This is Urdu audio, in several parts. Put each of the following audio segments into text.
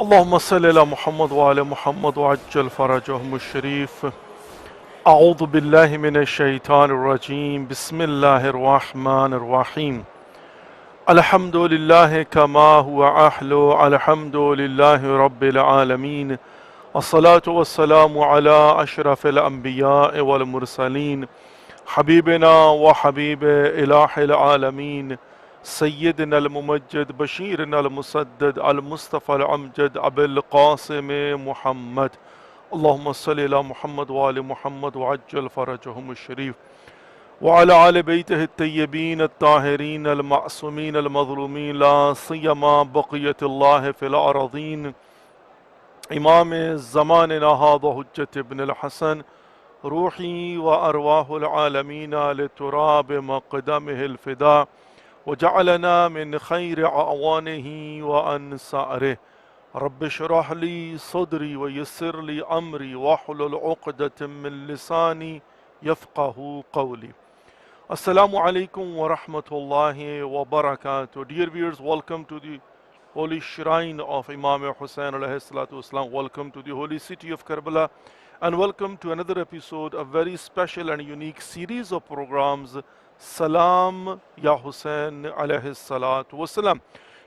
اللهم صل على محمد وعلى محمد وعجل فرجهم الشريف. أعوذ بالله من الشيطان الرجيم. بسم الله الرحمن الرحيم. الحمد لله كما هو أحلو. الحمد لله رب العالمين. الصلاة والسلام على أشرف الأنبياء والمرسلين حبيبنا وحبيب إله العالمين سيدنا الممجد بشيرنا المسدد المصطفى الأمجد أبي القاسم محمد. اللهم صل على محمد وآل محمد وعجل فرجهم الشريف وعلى آل بيته الطيبين الطاهرين المعصومين المظلومين لا سيما بقية الله في الأراضين إمام زماننا هذا حجة ابن الحسن روحي وأرواح العالمين لتراب مقدمه الفداء وجعلنا من خير أعوانه وأنصاره. رب اشرح لي صدري ويسر لي أمري واحلل عقدة من لساني يفقه قولي. Assalamu alaikum wa rahmatullahi wa barakatuh. Dear viewers, welcome to the holy shrine of Imam Hussain alayhi salatu wasalam. Welcome to the holy city of Karbala, and welcome to another episode, a very special and unique series of programs, Salam Ya Hussain alayhi salatu wasalam.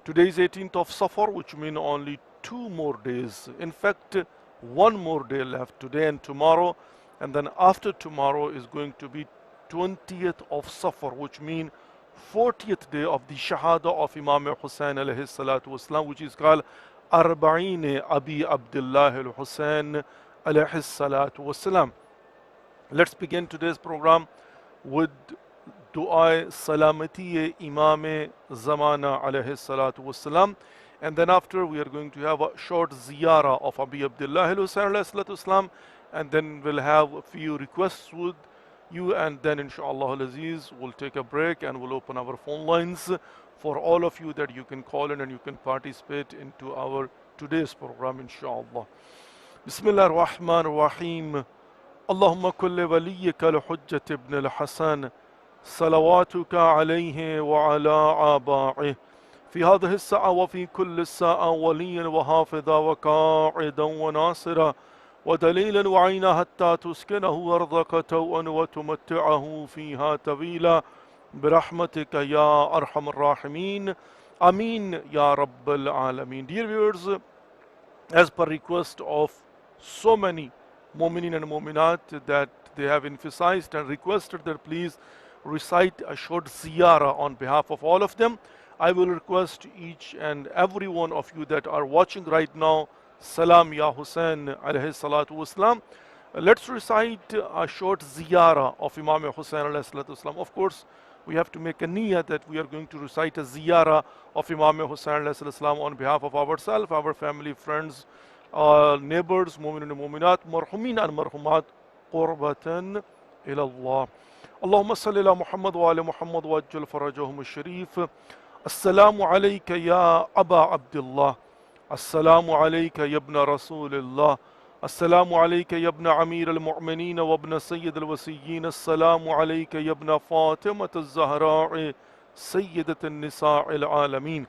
Today is 18th of Safar, which means only 2 more days. In fact, 1 more day left, today and tomorrow, and then after tomorrow is going to be 20th of Safar, which means 40th day of the Shahada of Imam Hussain alayhi salatu wasalam, which is called Arba'in Abi Abdullah al-Hussain alayhi salatu wasalam. Let's begin today's program with Dua Salamati Imam Zamana alayhi salatu wasalam, and then after we are going to have a short ziyarah of Abi Abdullah al-Hussain alayhi salatu wasalam, and then we'll have a few requests with you, and then inshallah al-Aziz we'll take a break and we'll open our phone lines for all of you that you can call in and you can participate into our today's program inshallah. Bismillah ar-Rahman ar-Rahim. Allahumma kulli waliyika al-Hujjat ibn al-Hassan صلواتك عليه وعلى آبائه في هذه الساعة وفي كل الساعة وليا وحافظا وقاعدا وناصرا ودليلا وعينا حتى تسكنه أرضك توءا وتمتعه فيها طويلا برحمتك يا أرحم الراحمين آمين يا رب العالمين. Dear viewers, as per request of so many mu'minin and mu'minat that they have emphasized and requested that please recite a short ziyarah on behalf of all of them, I will request each and every one of you that are watching right now, Salam Ya Hussain alayhi salatu wasalam. Let's recite a short ziyarah of Imam Hussain alayhi salatu wasalam. Of course, we have to make a niyyah that we are going to recite a ziyarah of Imam Hussain alayhi salatu wasalam on behalf of ourselves, our family, friends, neighbors, mu'minin and mu'minat, marhumin and marhumat, qurbatan ila Allah. اللهم صل على محمد وآل محمد وعجل فرجهم الشريف. السلام عليك يا أبا عبد الله. السلام عليك يا ابن رسول الله. السلام عليك يا ابن أمير المؤمنين وابن سيد الوصيين. السلام عليك يا ابن فاطمة الزهراء سيدة النساء العالمين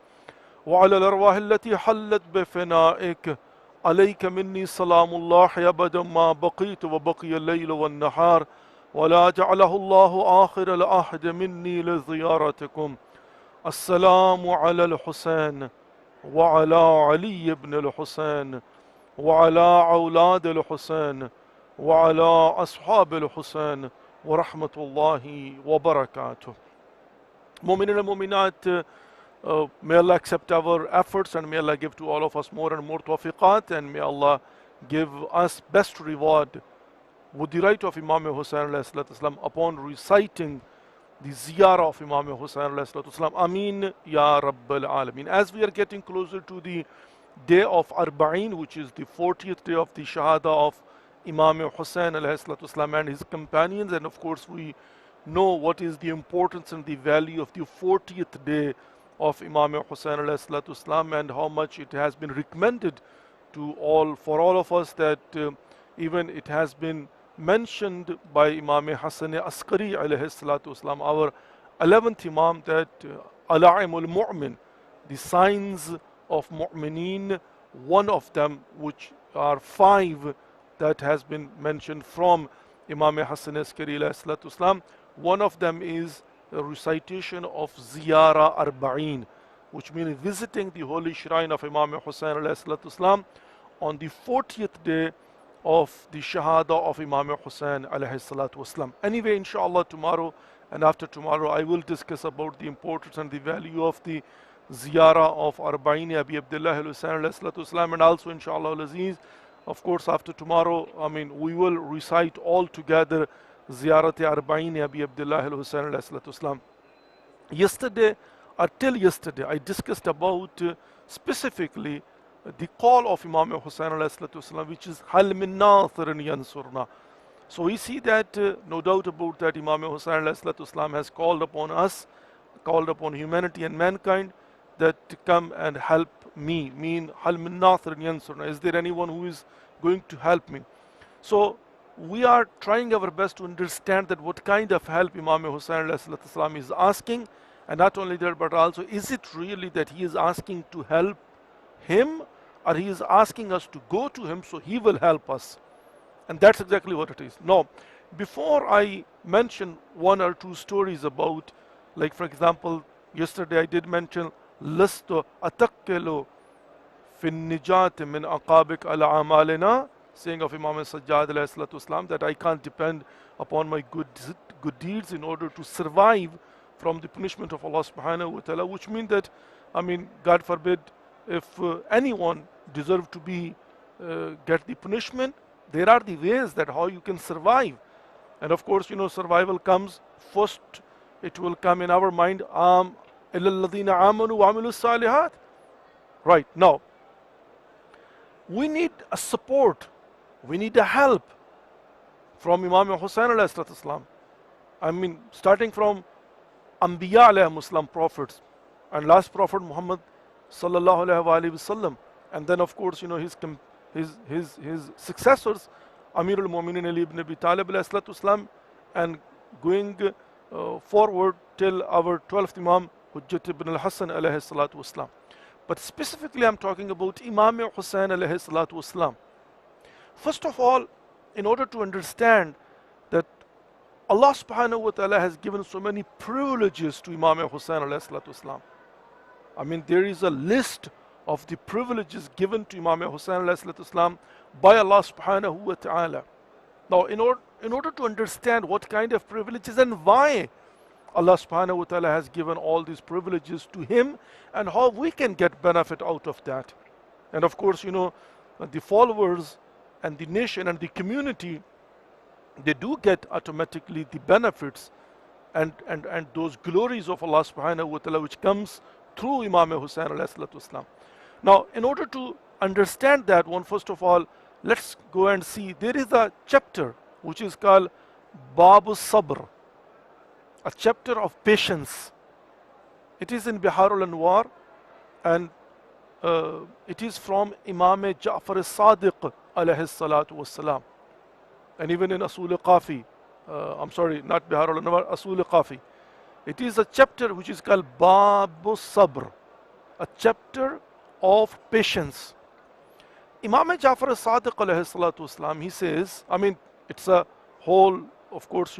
وعلى الأرواح التي حلت بفنائك. عليك مني سلام الله أبدا ما بقيت وبقي الليل والنهار ولا جعله الله آخر العهد مني لزيارتكم. السلام على الحسين وعلى علي بن الحسين وعلى أولاد الحسين وعلى أصحاب الحسين ورحمة الله وبركاته. Mu'minin and mu'minat, may Allah accept our efforts and may Allah give to all of us more and more tawfiqat, and may Allah give us best reward with the right of Imam Hussain alayhi salatu wasalam upon reciting the ziyarah of Imam Hussain alayhi salatu wasalam. Ameen Ya Rabbal Alameen. As we are getting closer to the day of Arba'in, which is the 40th day of the Shahada of Imam Hussain alayhi salatu wasalam and his companions, and of course we know what is the importance and the value of the 40th day of Imam Hussain alayhi salatu wasalam, and how much it has been recommended for all of us that even it has been mentioned by Imam Hassan Askari alayhi salatu wasalam, our 11th Imam, that Ala'imul Mu'min, the signs of Mu'mineen one of them, which are 5 that has been mentioned from Imam Hassan Askari alayhi salatu wasalam. One of them is the recitation of Ziyara Arba'in, which means visiting the holy shrine of Imam Hussain alayhi salatu wasalam on the 40th day of the Shahada of Imam Hussain alayhi salatu wasalam. Anyway, inshallah, tomorrow and after tomorrow I will discuss about the importance and the value of the Ziyara of Arba'in Abi Abdullah al-Hussain alayhi salatu wasalam, and also inshallah al-Aziz, of course, after tomorrow, we will recite all together Ziyarat Arba'in Abi Abdullah al-Hussain alayhi salatu wasalam. Yesterday, or till yesterday, I discussed about specifically the call of Imam Hussain alayhi salatu wasalam, which is Hal min nathirin yansurna. So we see that no doubt about that Imam Hussain alayhi salatu wasalam has called upon us, called upon humanity and mankind, that to come and help me. Mean Hal min nathirin yansurna. Is there anyone who is going to help me? So we are trying our best to understand that what kind of help Imam Hussain alayhi salatu wasalam is asking, and not only that, but also is it really that he is asking to help him, or he is asking us to go to him so he will help us? And that's exactly what it is. Now, before I mention 1 or 2 stories about, like for example, yesterday I did mention Lastu atakkilu fin nijat min aqabik ala amalina, saying of Imam Sajjad alayhi salatu wasalam, that I can't depend upon my good deeds in order to survive from the punishment of Allah subhanahu wa ta'ala, which means that, God forbid, if anyone deserves to be get the punishment, there are the ways that how you can survive. And of course, survival comes first, it will come in our mind, illa alladhina amanu wa amilu salihat. Right, now, we need a support, we need a help from Imam Hussain alayhi salatu wasalam. Starting from Anbiya alayhi Muslim prophets, and last prophet Muhammad sallallahu alayhi wasallam, and then of course his successors, Amirul Mu'minin Ali ibn Abi Talib alayhi salatu wasalam, and going forward till our 12th Imam Hujjat ibn al-Hassan alayhi salatu wasalam. But specifically I'm talking about Imam Hussain alayhi salatu wasalam. First of all, in order to understand that Allah subhanahu wa ta'ala has given so many privileges to Imam Hussain alayhi salatu wasalam. There is a list of the privileges given to Imam Hussain alayhi salatu wasalam by Allah subhanahu wa ta'ala. Now, in order to understand what kind of privileges and why Allah subhanahu wa ta'ala has given all these privileges to him, and how we can get benefit out of that. And of course, the followers and the nation and the community, they do get automatically the benefits and those glories of Allah subhanahu wa ta'ala which comes through Imam Hussain alayhi salatu wasalam. Now, in order to understand that one, first of all, let's go and see, there is a chapter which is called Babu Sabr, a chapter of patience. It is in Biharul Anwar, and it is from Imam Ja'far as-Sadiq alayhi salatu wassalam. And even in Asul Qafi, I'm sorry, not Biharul Anwar, Asul Qafi, it is a chapter which is called Babu Sabr, a chapter of patience. Imam Ja'far as-Sadiq alayhi salatu wassalam, he says, it's a whole, of course,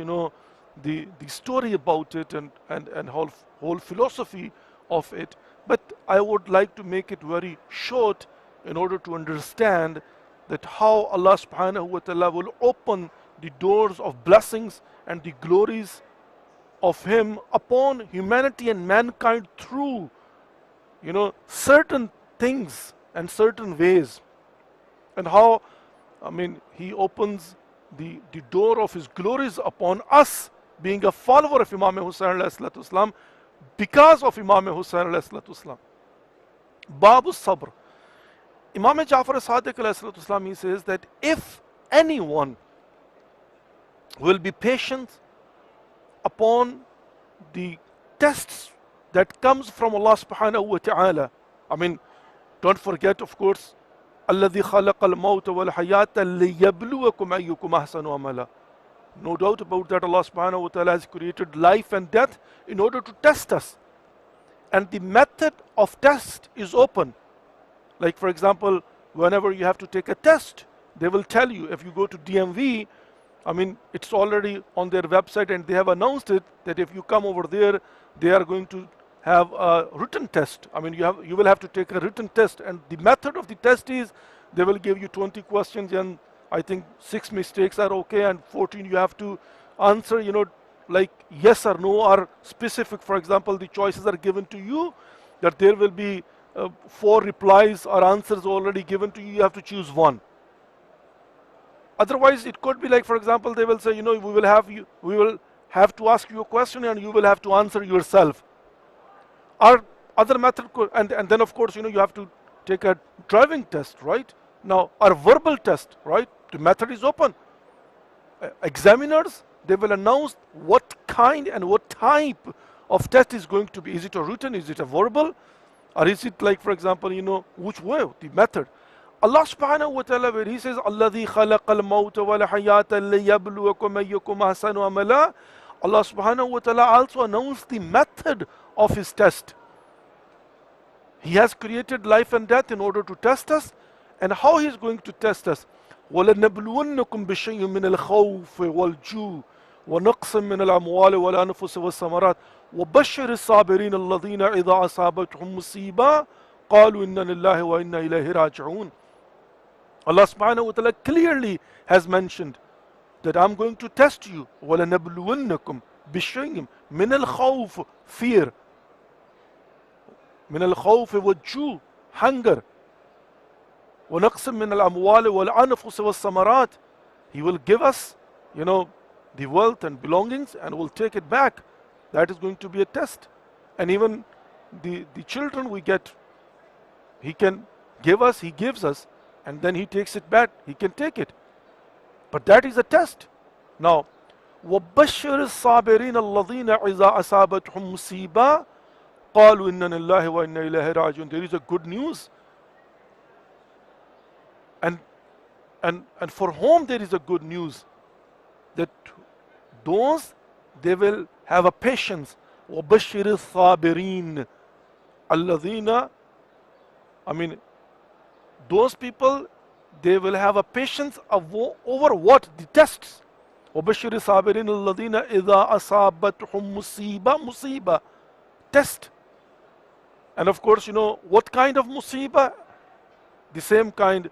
the story about it and whole philosophy of it, but I would like to make it very short in order to understand that how Allah subhanahu wa ta'ala will open the doors of blessings and the glories of him upon humanity and mankind through certain things and certain ways, and how he opens the door of his glories upon us being a follower of Imam Hussain alayhi salatu wasalam, because of Imam Hussain alayhi salatu wasalam. Babu Sabr, Imam Ja'far as-Sadiq alayhi salatu wasalam, he says that if anyone will be patient upon the tests that comes from Allah subhanahu wa ta'ala, don't forget, of course, الذي خلق الموت والحياة ليبلوكم أيكم أحسن عملا. No doubt about that, Allah subhanahu wa ta'ala has created life and death in order to test us. And the method of test is open. Like for example, whenever you have to take a test, they will tell you. If you go to DMV, I mean, it's already on their website and they have announced it that if you come over there, they are going to have a written test. I mean, you will have to take a written test, and the method of the test is they will give you 20 questions, and I think 6 mistakes are okay, and 14 you have to answer, like yes or no or specific. For example, the choices are given to you that there will be 4 replies or answers already given to you. You have to choose one. Otherwise, it could be like, for example, they will say, we will have to ask you a question and you will have to answer yourself. Or other method could, and then of course, you have to take a driving test, right? Now, our verbal test, right? The method is open. Examiners, they will announce what kind and what type of test is going to be. Is it a written? Is it a verbal? Or is it like, for example, which way, the method? Allah subhanahu wa ta'ala, where He says, الَّذِي خَلَقَ الْمَوْتَ وَالْحَيَاةَ لِيَبْلُوَكُمْ أَيُّكُمْ أَحْسَنُ عَمَلًا. Allah subhanahu wa ta'ala also announced the method of His test. He has created life and death in order to test us, and how He is going to test us. وَلَنَبْلُوَنَّكُمْ بِشَيْءٍ مِّنَ الْخَوْفِ وَالْجُوعِ وَنَقْصٍ مِّنَ الْأَمْوَالِ وَالْأَنفُسِ وَالثَّمَرَاتِ وَبَشِّرِ الصَّابِرِينَ الَّذِينَ إِذَا أَصَابَتْهُم مُّصِيبَةٌ قَالُوا إِنَّا لِلَّهِ وَإِنَّا إِلَيْهِ رَاجِعُونَ. Allah subhanahu wa ta'ala clearly has mentioned that I'm going to test you. وَلَنَبْلُوَنَّكُمْ بِشَيْءٍ مِّنَ الْخَوْفِ, fear. مِّنَ الْخَوْفِ وَالْجُوعِ, hunger. وَنَقْصٍ مِّنَ الْأَمْوَالِ وَالْأَنفُسِ وَالثَّمَرَاتِ. He will give us, the wealth and belongings, and will take it back. That is going to be a test. And even the children we get, He can give us, He gives us, and then He takes it back. He can take it. But that is a test. Now, وَبَشِّرِ الصَّابِرِينَ الَّذِينَ إِذَا أَصَابَتْهُم مُّصِيبَةٌ قَالُوا إِنَّا لِلَّهِ وَإِنَّا إِلَيْهِ رَاجِعُونَ. There is a good news. And for whom there is a good news, that those, they will have a patience. وَبَشِّرِ الصَّابِرِينَ الَّذِينَ, I mean, those people, they will have a patience over what? The tests. وَبَشِّرِ الصَّابِرِينَ الَّذِينَ إِذَا أَصَابَتْهُم مُّصِيبَةٌ, test. And of course, what kind of musibah? The same kind.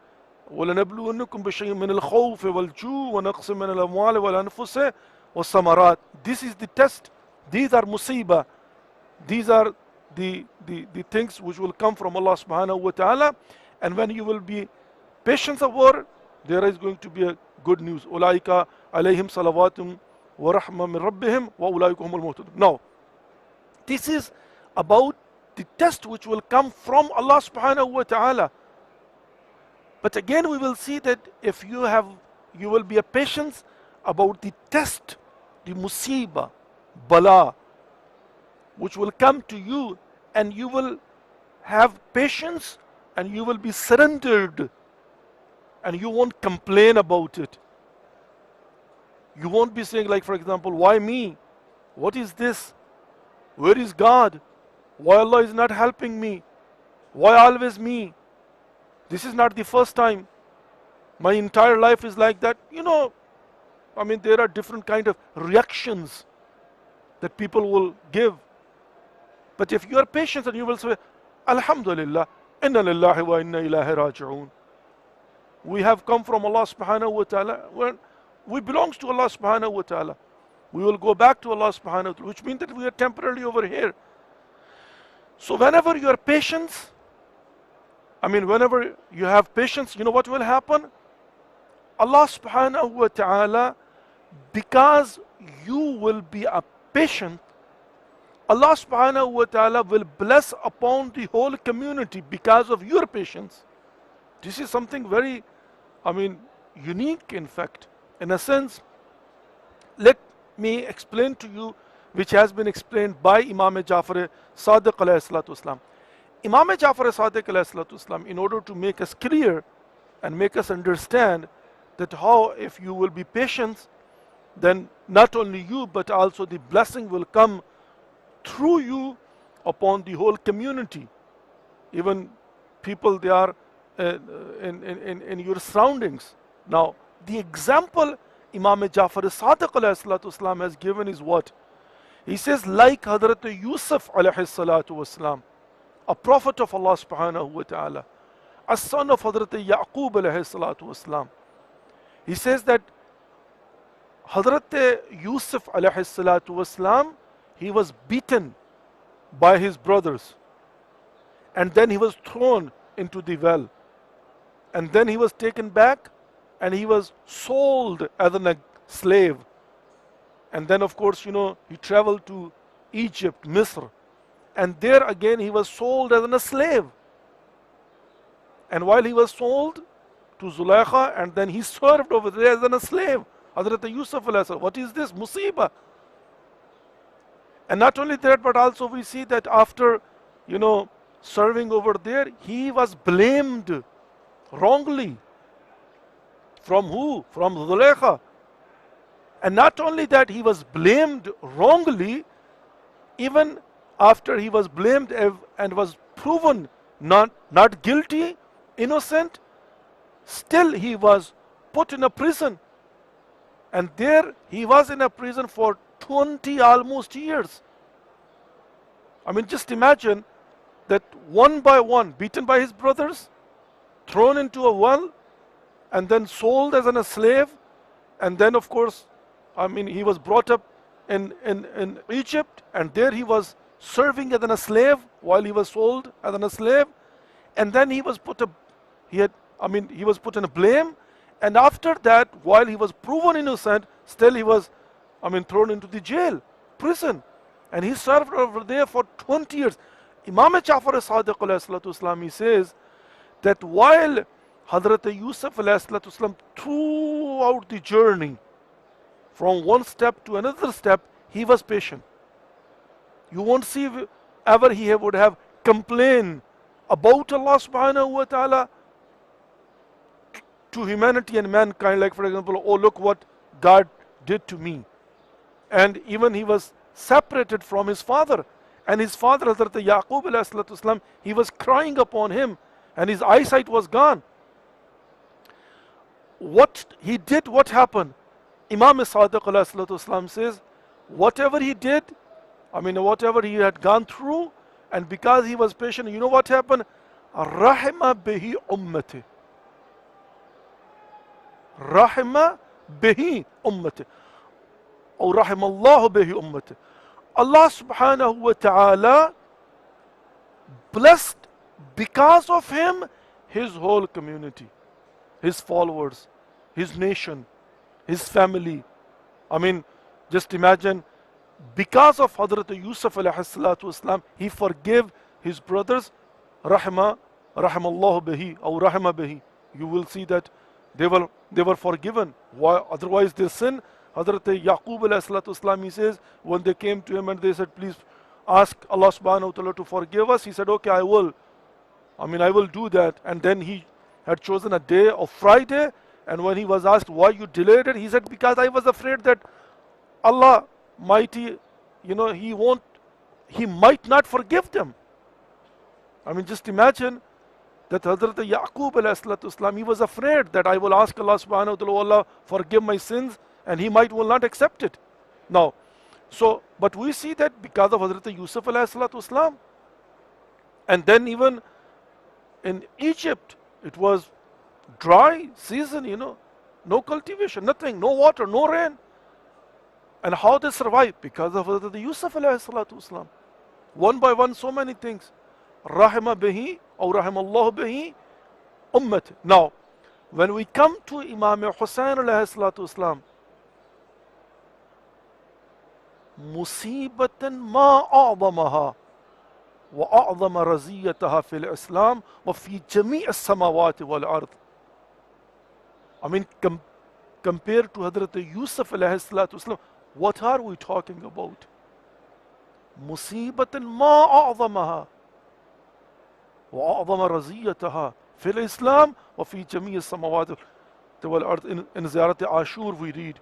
وَلَنَبْلُوَنَّكُمْ بِشَيْءٍ مِّنَ الْخَوْفِ وَالْجُوعِ وَنَقْصٍ مِّنَ الْأَمْوَالِ وَالْأَنفُسِ وَالثَّمَرَاتِ. This is the test. These are musibah. These are the things which will come from Allah subhanahu wa ta'ala. And when you will be patient of war, there is going to be a good news. أُولَٰئِكَ عَلَيْهِمْ صَلَوَاتٌ وَرَحْمَةٌ مِّن رَبِّهِمْ وَأُولَٰئِكَ هُمُ الْمُهْتَدُونَ. Now, this is about the test which will come from Allah subhanahu wa ta'ala. But again, we will see that if you will be a patience about the test, the musibah, bala, which will come to you, and you will have patience, and you will be surrendered, and you won't complain about it. You won't be saying, like, for example, why me? What is this? Where is God? Why Allah is not helping me? Why always me? This is not the first time. My entire life is like that. I mean, there are different kind of reactions that people will give. But if you are patient and you will say, Alhamdulillah, inna lillahi wa inna ilahi raji'un. We have come from Allah subhanahu wa ta'ala. We belong to Allah subhanahu wa ta'ala. We will go back to Allah subhanahu wa ta'ala, which means that we are temporarily over here. So whenever you are patient, whenever you have patience, you know what will happen? Allah subhanahu wa ta'ala, because you will be a patient, Allah subhanahu wa ta'ala will bless upon the whole community because of your patience. This is something very, unique in fact. In a sense, let me explain to you, which has been explained by Imam Jafar Sadiq alayhi salatu wasalam. Imam Jafar Sadiq alayhi salatu wasalam, in order to make us clear and make us understand that how if you will be patient, then not only you but also the blessing will come through you upon the whole community. Even people, they are in your surroundings. Now, the example Imam Jafar Sadiq alayhi salatu wasalam has given is what? He says, like Hazrat Yusuf alayhi salatu wasalam, a prophet of Allah subhanahu wa ta'ala, a son of Hazrat Yaqub alayhi salatu wasalam. He says that Hazrat Yusuf alayhi salatu wasalam, he was beaten by his brothers, and then he was thrown into the well, and then he was taken back and he was sold as a slave. And then of course, he traveled to Egypt, Misr, and there again he was sold as a slave. And while he was sold to Zulaikha, and then he served over there as a slave. Hazrat Yusuf alayhi salam, what is this? Musibah. And not only that, but also we see that after, serving over there, he was blamed wrongly. From who? From Zulaikha. And not only that, he was blamed wrongly, even after he was blamed and was proven not guilty, innocent, still he was put in a prison. And there he was in a prison for 20 almost years. I mean, just imagine that one by one, beaten by his brothers, thrown into a well, and then sold as a slave. And then of course, he was brought up in Egypt, and there he was serving as a slave while he was sold as a slave. And then he was put in a blame. And after that, while he was proven innocent, still he was, thrown into the jail, prison. And he served over there for 20 years. Imam Jafar Sadiq alayhi salatu wasalam, he says that while Hazrat Yusuf alayhi salatu wasalam, throughout the journey, from one step to another step, he was patient. You won't see ever he would have complained about Allah subhanahu wa ta'ala to humanity and mankind, like for example, oh look what God did to me. And even he was separated from his father, and his father Hazrat Yaqub alayhi salatu wasalam, he was crying upon him, and his eyesight was gone. What he did, what happened? Imam Sadiq alayhi salatu wasalam says, whatever he did, whatever he had gone through, and because he was patient, you know what happened? Rahima bihi ummati. Rahima bihi ummati. Or rahimallahu bihi ummati. Allah subhanahu wa ta'ala blessed because of him his whole community, his followers, his nation, his family. Just imagine, because of Hazrat Yusuf alayhi salatu wasalam, he forgave his brothers. Rahimallahu bihi, or rahima bihi. You will see that they were forgiven. Why? Otherwise they sin. Hazrat Yaqub alayhi salatu wasalam, he says, when they came to him and they said, please ask Allah subhanahu wa ta'ala to forgive us, he said, okay, I will. I will do that. And then he had chosen a day of Friday, and when he was asked why you delayed it, he said, because I was afraid that Allah mighty, he might not forgive them. Just imagine that Hazrat Yaqub alayhi salatu wasalam, he was afraid that I will ask Allah subhanahu wa ta'ala, Allah forgive my sins, and he will not accept it. Now, but we see that because of Hazrat Yusuf alayhi salatu wasalam, and then even in Egypt, it was dry season, no cultivation, nothing, no water, no rain. And how they survived? Because of Hazrat Yusuf alayhi salatu wasalam. One by one, so many things. Rahima bihi, or rahimallahu bihi, ummat. Now, when we come to Imam Hussain alayhi salatu wasalam, musibatan ma a'zamaha wa a'zama raziyataha fil Islam wa fi jami' as-samawati wal ard. Compared to Hazrat Yusuf alayhi salatu wasalam, what are we talking about? Musibatan ma a'zamaha wa a'zama raziyataha fil Islam wa fi jami' as-samawati wal ard. In Ziyarat Ashur we read.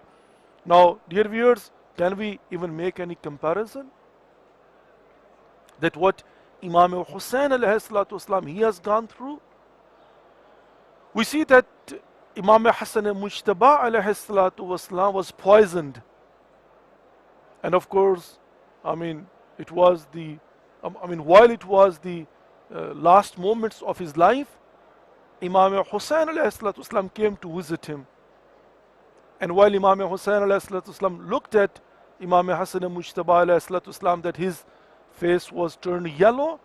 Now, dear viewers, can we even make any comparison? That what Imam Hussain ﷺ, he has gone through. We see that Imam Hassan Mujtaba ﷺ was poisoned. And of course, it was while it was the last moments of his life, Imam Hussain ﷺ came to visit him. And while Imam Hussain ﷺ looked at Imam Hassan Mujtaba ﷺ, that his face was turned yellow,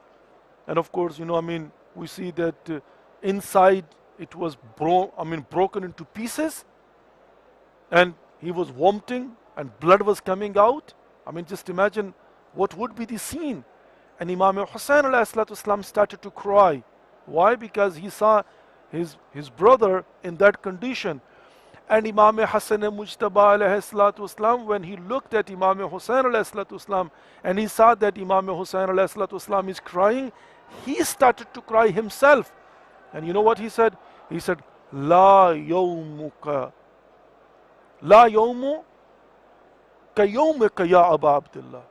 and of course, we see that inside it was broken into pieces, and he was vomiting, and blood was coming out. Just imagine what would be the scene. And Imam Hussain ﷺ started to cry. Why? Because he saw his brother in that condition. And Imam Hassan Mujtaba ﷺ, when he looked at Imam Hussain ﷺ, and he saw that Imam Hussain ﷺ is crying, he started to cry himself. And you know what he said? He said, La yawmuka, La yawmu ka yawmika ya Aba Abdullah.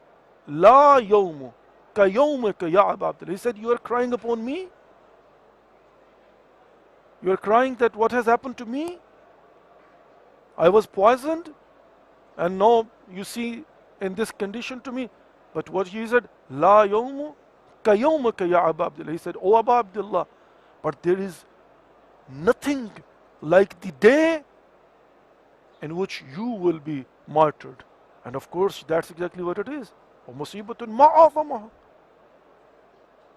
La yawmu ka yawmika ya Aba Abdullah. He said, you are crying upon me? You are crying that what has happened to me? I was poisoned, and now you see in this condition to me. But what he said, La yawmu ka yawmika ya Aba Abdullah. He said, O Aba Abdullah, but there is nothing like the day in which you will be martyred. And of course, that's exactly what it is. وَمُصِيبَةٌ مَا أَعْظَمَهَا.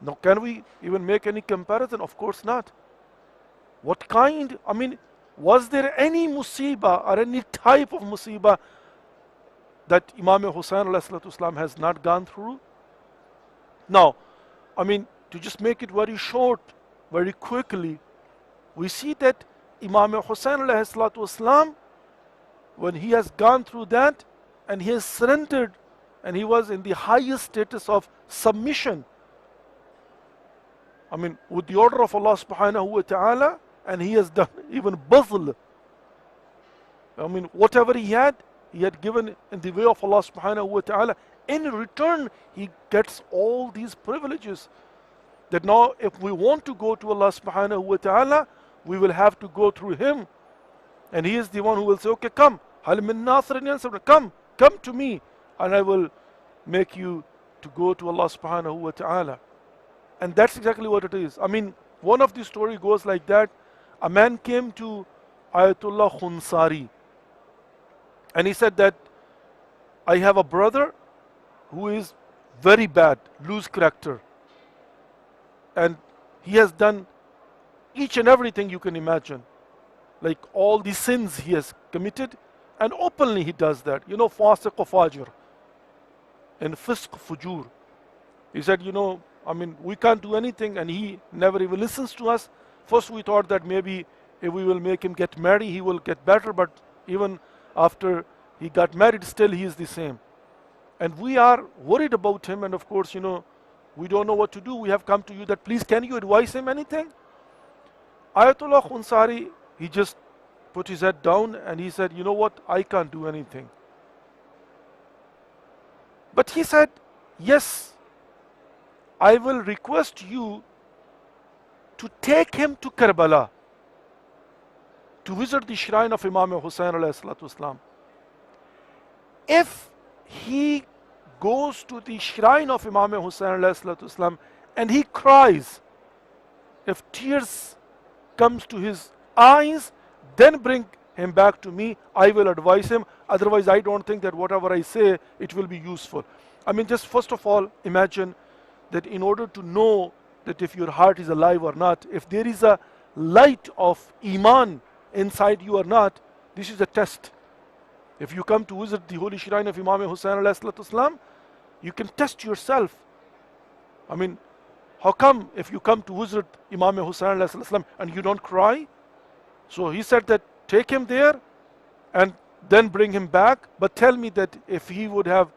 Now, can we even make any comparison? Of course not. What kind? Was there any musibah or any type of musibah that Imam Hussain ﷺ has not gone through? Now, to just make it very short, very quickly, we see that Imam Hussain ﷺ, when he has gone through that and he has surrendered and he was in the highest status of submission, with the order of Allah subhanahu wa ta'ala, and he has done even bazl. Whatever he had given in the way of Allah subhanahu wa ta'ala. In return, he gets all these privileges. That now, if we want to go to Allah subhanahu wa ta'ala, we will have to go through him. And he is the one who will say, okay, come. Come to me, and I will make you to go to Allah subhanahu wa ta'ala. And that's exactly what it is. One of the story goes like that. A man came to Ayatollah Khunsari, and he said that I have a brother who is very bad, loose character, and he has done each and everything you can imagine, like all the sins he has committed, and openly he does that. Fasiq wa fajr and fisq fujur. He said, we can't do anything, and he never even listens to us. First we thought that maybe if we will make him get married, he will get better, but even after he got married, still he is the same. And we are worried about him, and of course, we don't know what to do. We have come to you that please, can you advise him anything? Ayatollah Khunsari, he just put his head down and he said, you know what, I can't do anything. But he said, yes, I will request you to take him to Karbala to visit the shrine of Imam Hussain ﷺ. If he goes to the shrine of Imam Hussain ﷺ and he cries, if tears comes to his eyes, then bring him back to me. I will advise him. Otherwise, I don't think that whatever I say, it will be useful. Just first of all, imagine that in order to know that if your heart is alive or not, if there is a light of Iman inside you or not, this is a test. If you come to visit the holy shrine of Imam Hussain ﷺ, you can test yourself. How come if you come to visit Imam Hussain ﷺ and you don't cry? So he said that take him there and then bring him back, but tell me that if he would have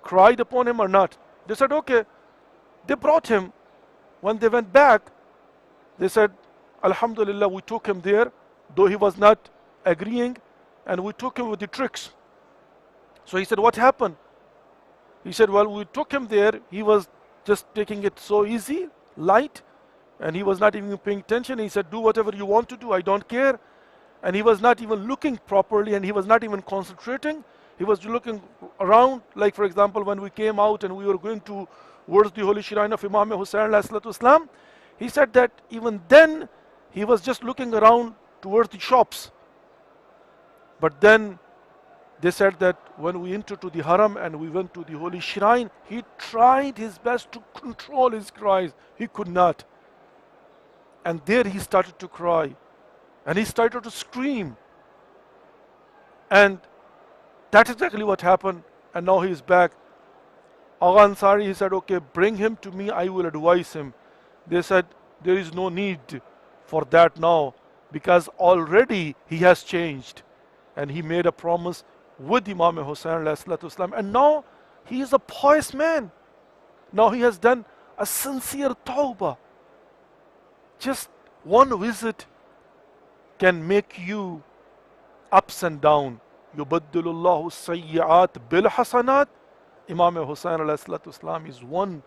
cried upon him or not. They said, okay. They brought him. When they went back, they said, Alhamdulillah, we took him there, though he was not agreeing, and we took him with the tricks. So he said, what happened? He said, well, we took him there, he was just taking it so easy, light, and he was not even paying attention. He said, do whatever you want to do, I don't care. And he was not even looking properly, and he was not even concentrating. He was looking around, like for example, when we came out and we were going towards the holy shrine of Imam Hussain ﷺ, he said that even then he was just looking around towards the shops. But then they said that when we entered to the haram and we went to the holy shrine, he tried his best to control his cries. He could not. And there he started to cry. And he started to scream. And that's exactly what happened. And now he is back. Agha Ansari, he said, okay, bring him to me, I will advise him. They said, there is no need for that now, because already he has changed. And he made a promise with Imam Hussain ﷺ, and now he is a pious man. Now he has done a sincere tawbah. Just one visit can make you ups and down. يُبَدِّلُ اللَّهُ السَّيِّئَاتِ بِالْحَسَنَاتِ. Imam Hussain ﷺ is one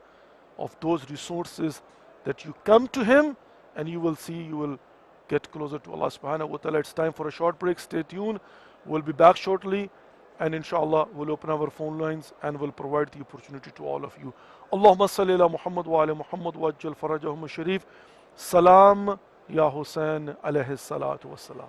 of those resources that you come to him and you will see, you will get closer to Allah subhanahu wa ta'ala. It's time for a short break. Stay tuned. We'll be back shortly. And inshallah, we'll open our phone lines and we'll provide the opportunity to all of you. Allahumma salli ala Muhammad wa ala Muhammad wa ajjal farajahum sharif. Salam ya Hussain alayhi salatu wassalam.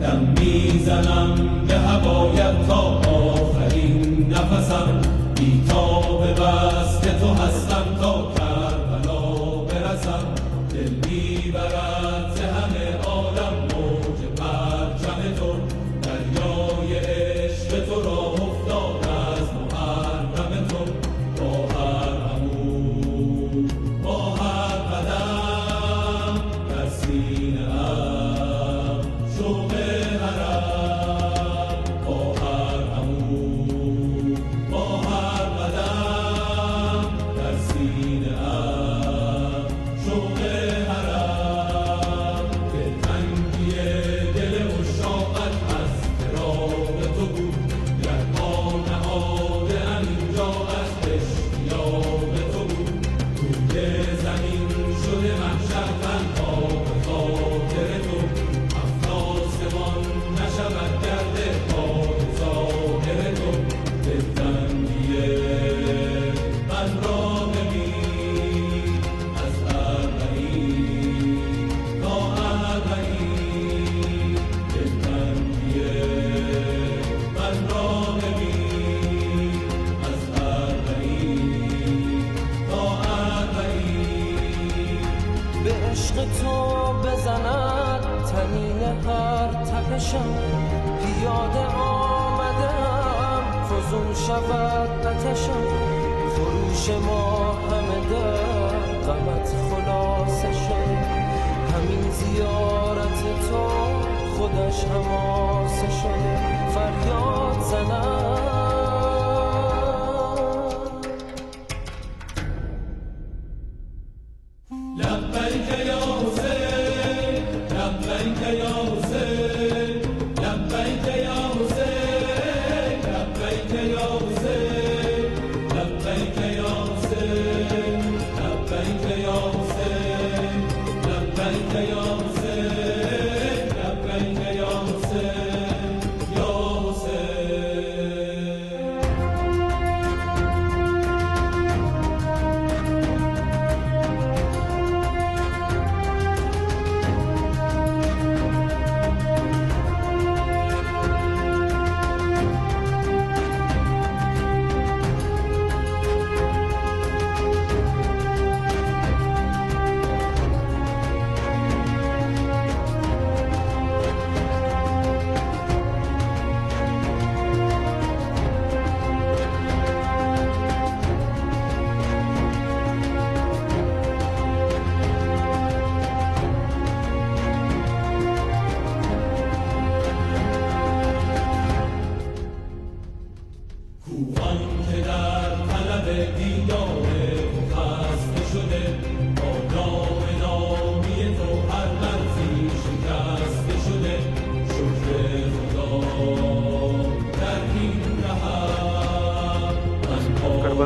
دم میزنم به هوایت تا آخرین نفسم، بی‌تاب بس که تو هستم تا کربلا برسم. دل میبرد ز همه عالم موج پرچم تو، دریای عشق تو راه افتاد از محرم تو. با هر عمود، با هر قدم در سینه ام شوق حرم. با هر عمود، با هر قدم در سینه ام شوق حرم. که تنگی دل عشاقت از فراق تو بود، یغما نهاده ام اینجا از اشتیاق تو بود. روی زمین شده محشر تنها به خاطر تو، افراسمان نشود گرد باد ظاهر تو. دلتنگی من را ببین از اربعین تا اربعین. دلتنگی من را ببین از اربعین تا اربعین. به عشق تو بزند تنین هر تپشم، پیاده آمدم فزون شود آتشم. خروش ما همه در غمت خلاصه شد، همین زیارت تو خودش حماسه شده. فریاد زنم لبیک یا حسین، لبیک یا حسین، لبیک یا حسین، لبیک یا حسین، لبیک یا حسین، لبیک یا حسین، لبیک یا حسین، لبیک یا حسین، یا حسین.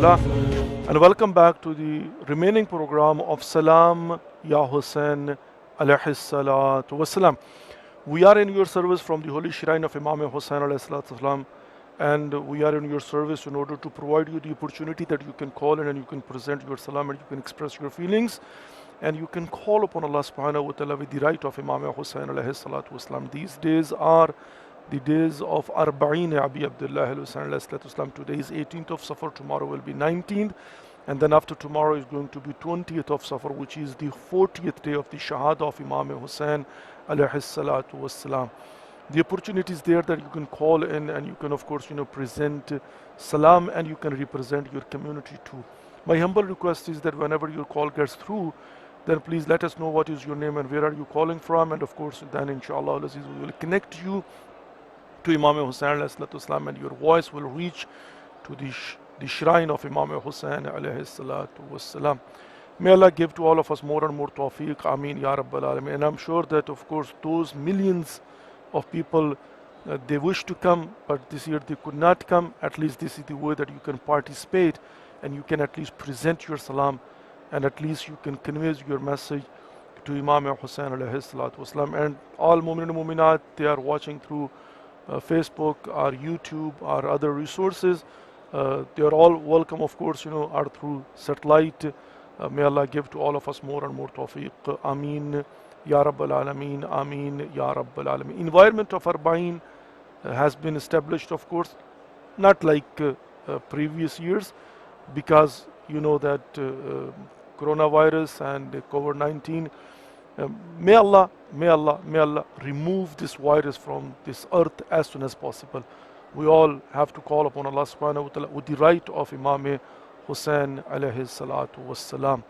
Karbala. And welcome back to the remaining program of Salam, Ya Hussain, alayhi salatu wassalam. We are in your service from the holy shrine of Imam Hussain alayhi salatu wassalam, and we are in your service in order to provide you the opportunity that you can call in and you can present your salam and you can express your feelings and you can call upon Allah subhanahu wa ta'ala with the right of Imam Hussain alayhi salatu wassalam. These days are the days of Arba'in Abi Abdullah al-Hussain alayhi salatu wassalam. Today is 18th of Safar, tomorrow will be 19th, and then after tomorrow is going to be 20th of Safar, which is the 40th day of the Shahada of Imam Hussain alayhi salatu wassalam. The opportunity is there that you can call in and you can of course present salam and you can represent your community too. My humble request is that whenever your call gets through, then please let us know what is your name and where are you calling from, and of course then inshallah we will connect you to Imam Hussain alayhi salatu wassalam, and your voice will reach to the shrine of Imam Hussain alayhi salatu wassalam. May Allah give to all of us more and more tawfiq, ameen ya rabbal alameen. And I'm sure that of course those millions of people they wish to come but this year they could not come. At least this is the way that you can participate and you can at least present your salam and at least you can convey your message to Imam Hussain alayhi salatu wassalam. And all mu'min and mu'minat, they are watching through Facebook or YouTube or other resources. They are all welcome, of course, are through satellite. May Allah give to all of us more and more tawfiq. Ameen ya rabbal alameen. Ameen ya rabbal alameen. Environment of Arba'in has been established, of course, not like previous years, because you know that coronavirus and COVID-19. May Allah remove this virus from this earth as soon as possible. We all have to call upon Allah subhanahu wa ta'ala with the right of Imam Hussain alayhi salatu wassalam.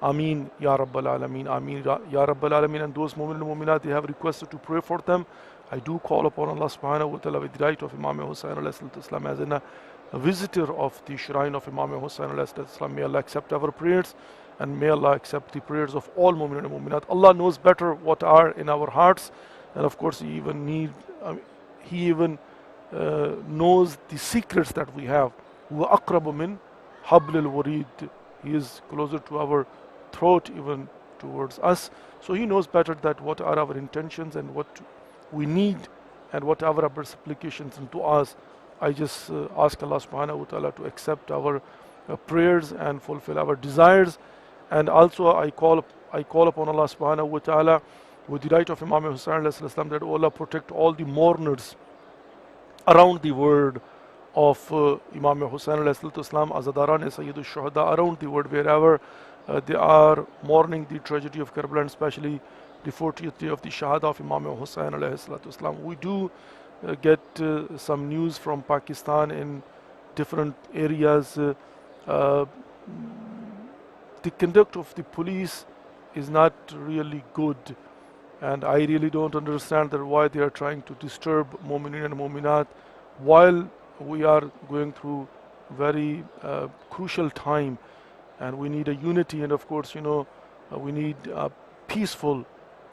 Ameen ya rabbal alameen. Ameen ya rabbal alameen. And those mu'min and mu'minat, they have requested to pray for them. I do call upon Allah subhanahu wa ta'ala with the right of Imam Hussain alayhi salatu wassalam as a visitor of the shrine of Imam Hussain alayhi salatu wassalam. May Allah accept our prayers and may Allah accept the prayers of all mu'min and mu'minat. Allah knows better what are in our hearts, and of course He even knows the secrets that we have. وَأَقْرَبُ مِنْ حَبْلِ الْوَرِيدِ. He is closer to our throat, even towards us. So He knows better that what are our intentions and what we need and what are our supplications and du'as. I just ask Allah subhanahu wa ta'ala to accept our prayers and fulfill our desires. And also I call upon Allah subhanahu wa ta'ala with the right of Imam Hussain alayhi salam that Allah protect all the mourners around the world of Imam Hussain alayhi salam, Azadaran Sayyidu Shuhada, around the world, wherever they are mourning the tragedy of Karbala, and especially the 40th day of the Shahada of Imam Hussain alayhi salam. We do get some news from Pakistan in different areas. The conduct of the police is not really good, and I really don't understand that why they are trying to disturb mu'minin and mu'minat while we are going through very crucial time, and we need a unity, and of course we need peaceful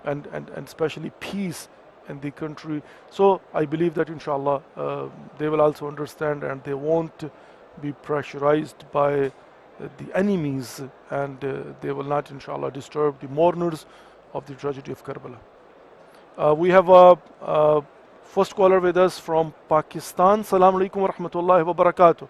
and especially peace in the country. So I believe that inshallah they will also understand and they won't be pressurized by the enemies, and they will not inshallah disturb the mourners of the tragedy of Karbala. We have a first caller with us from Pakistan. Salam alaikum wa rahmatullahi wa barakatuh.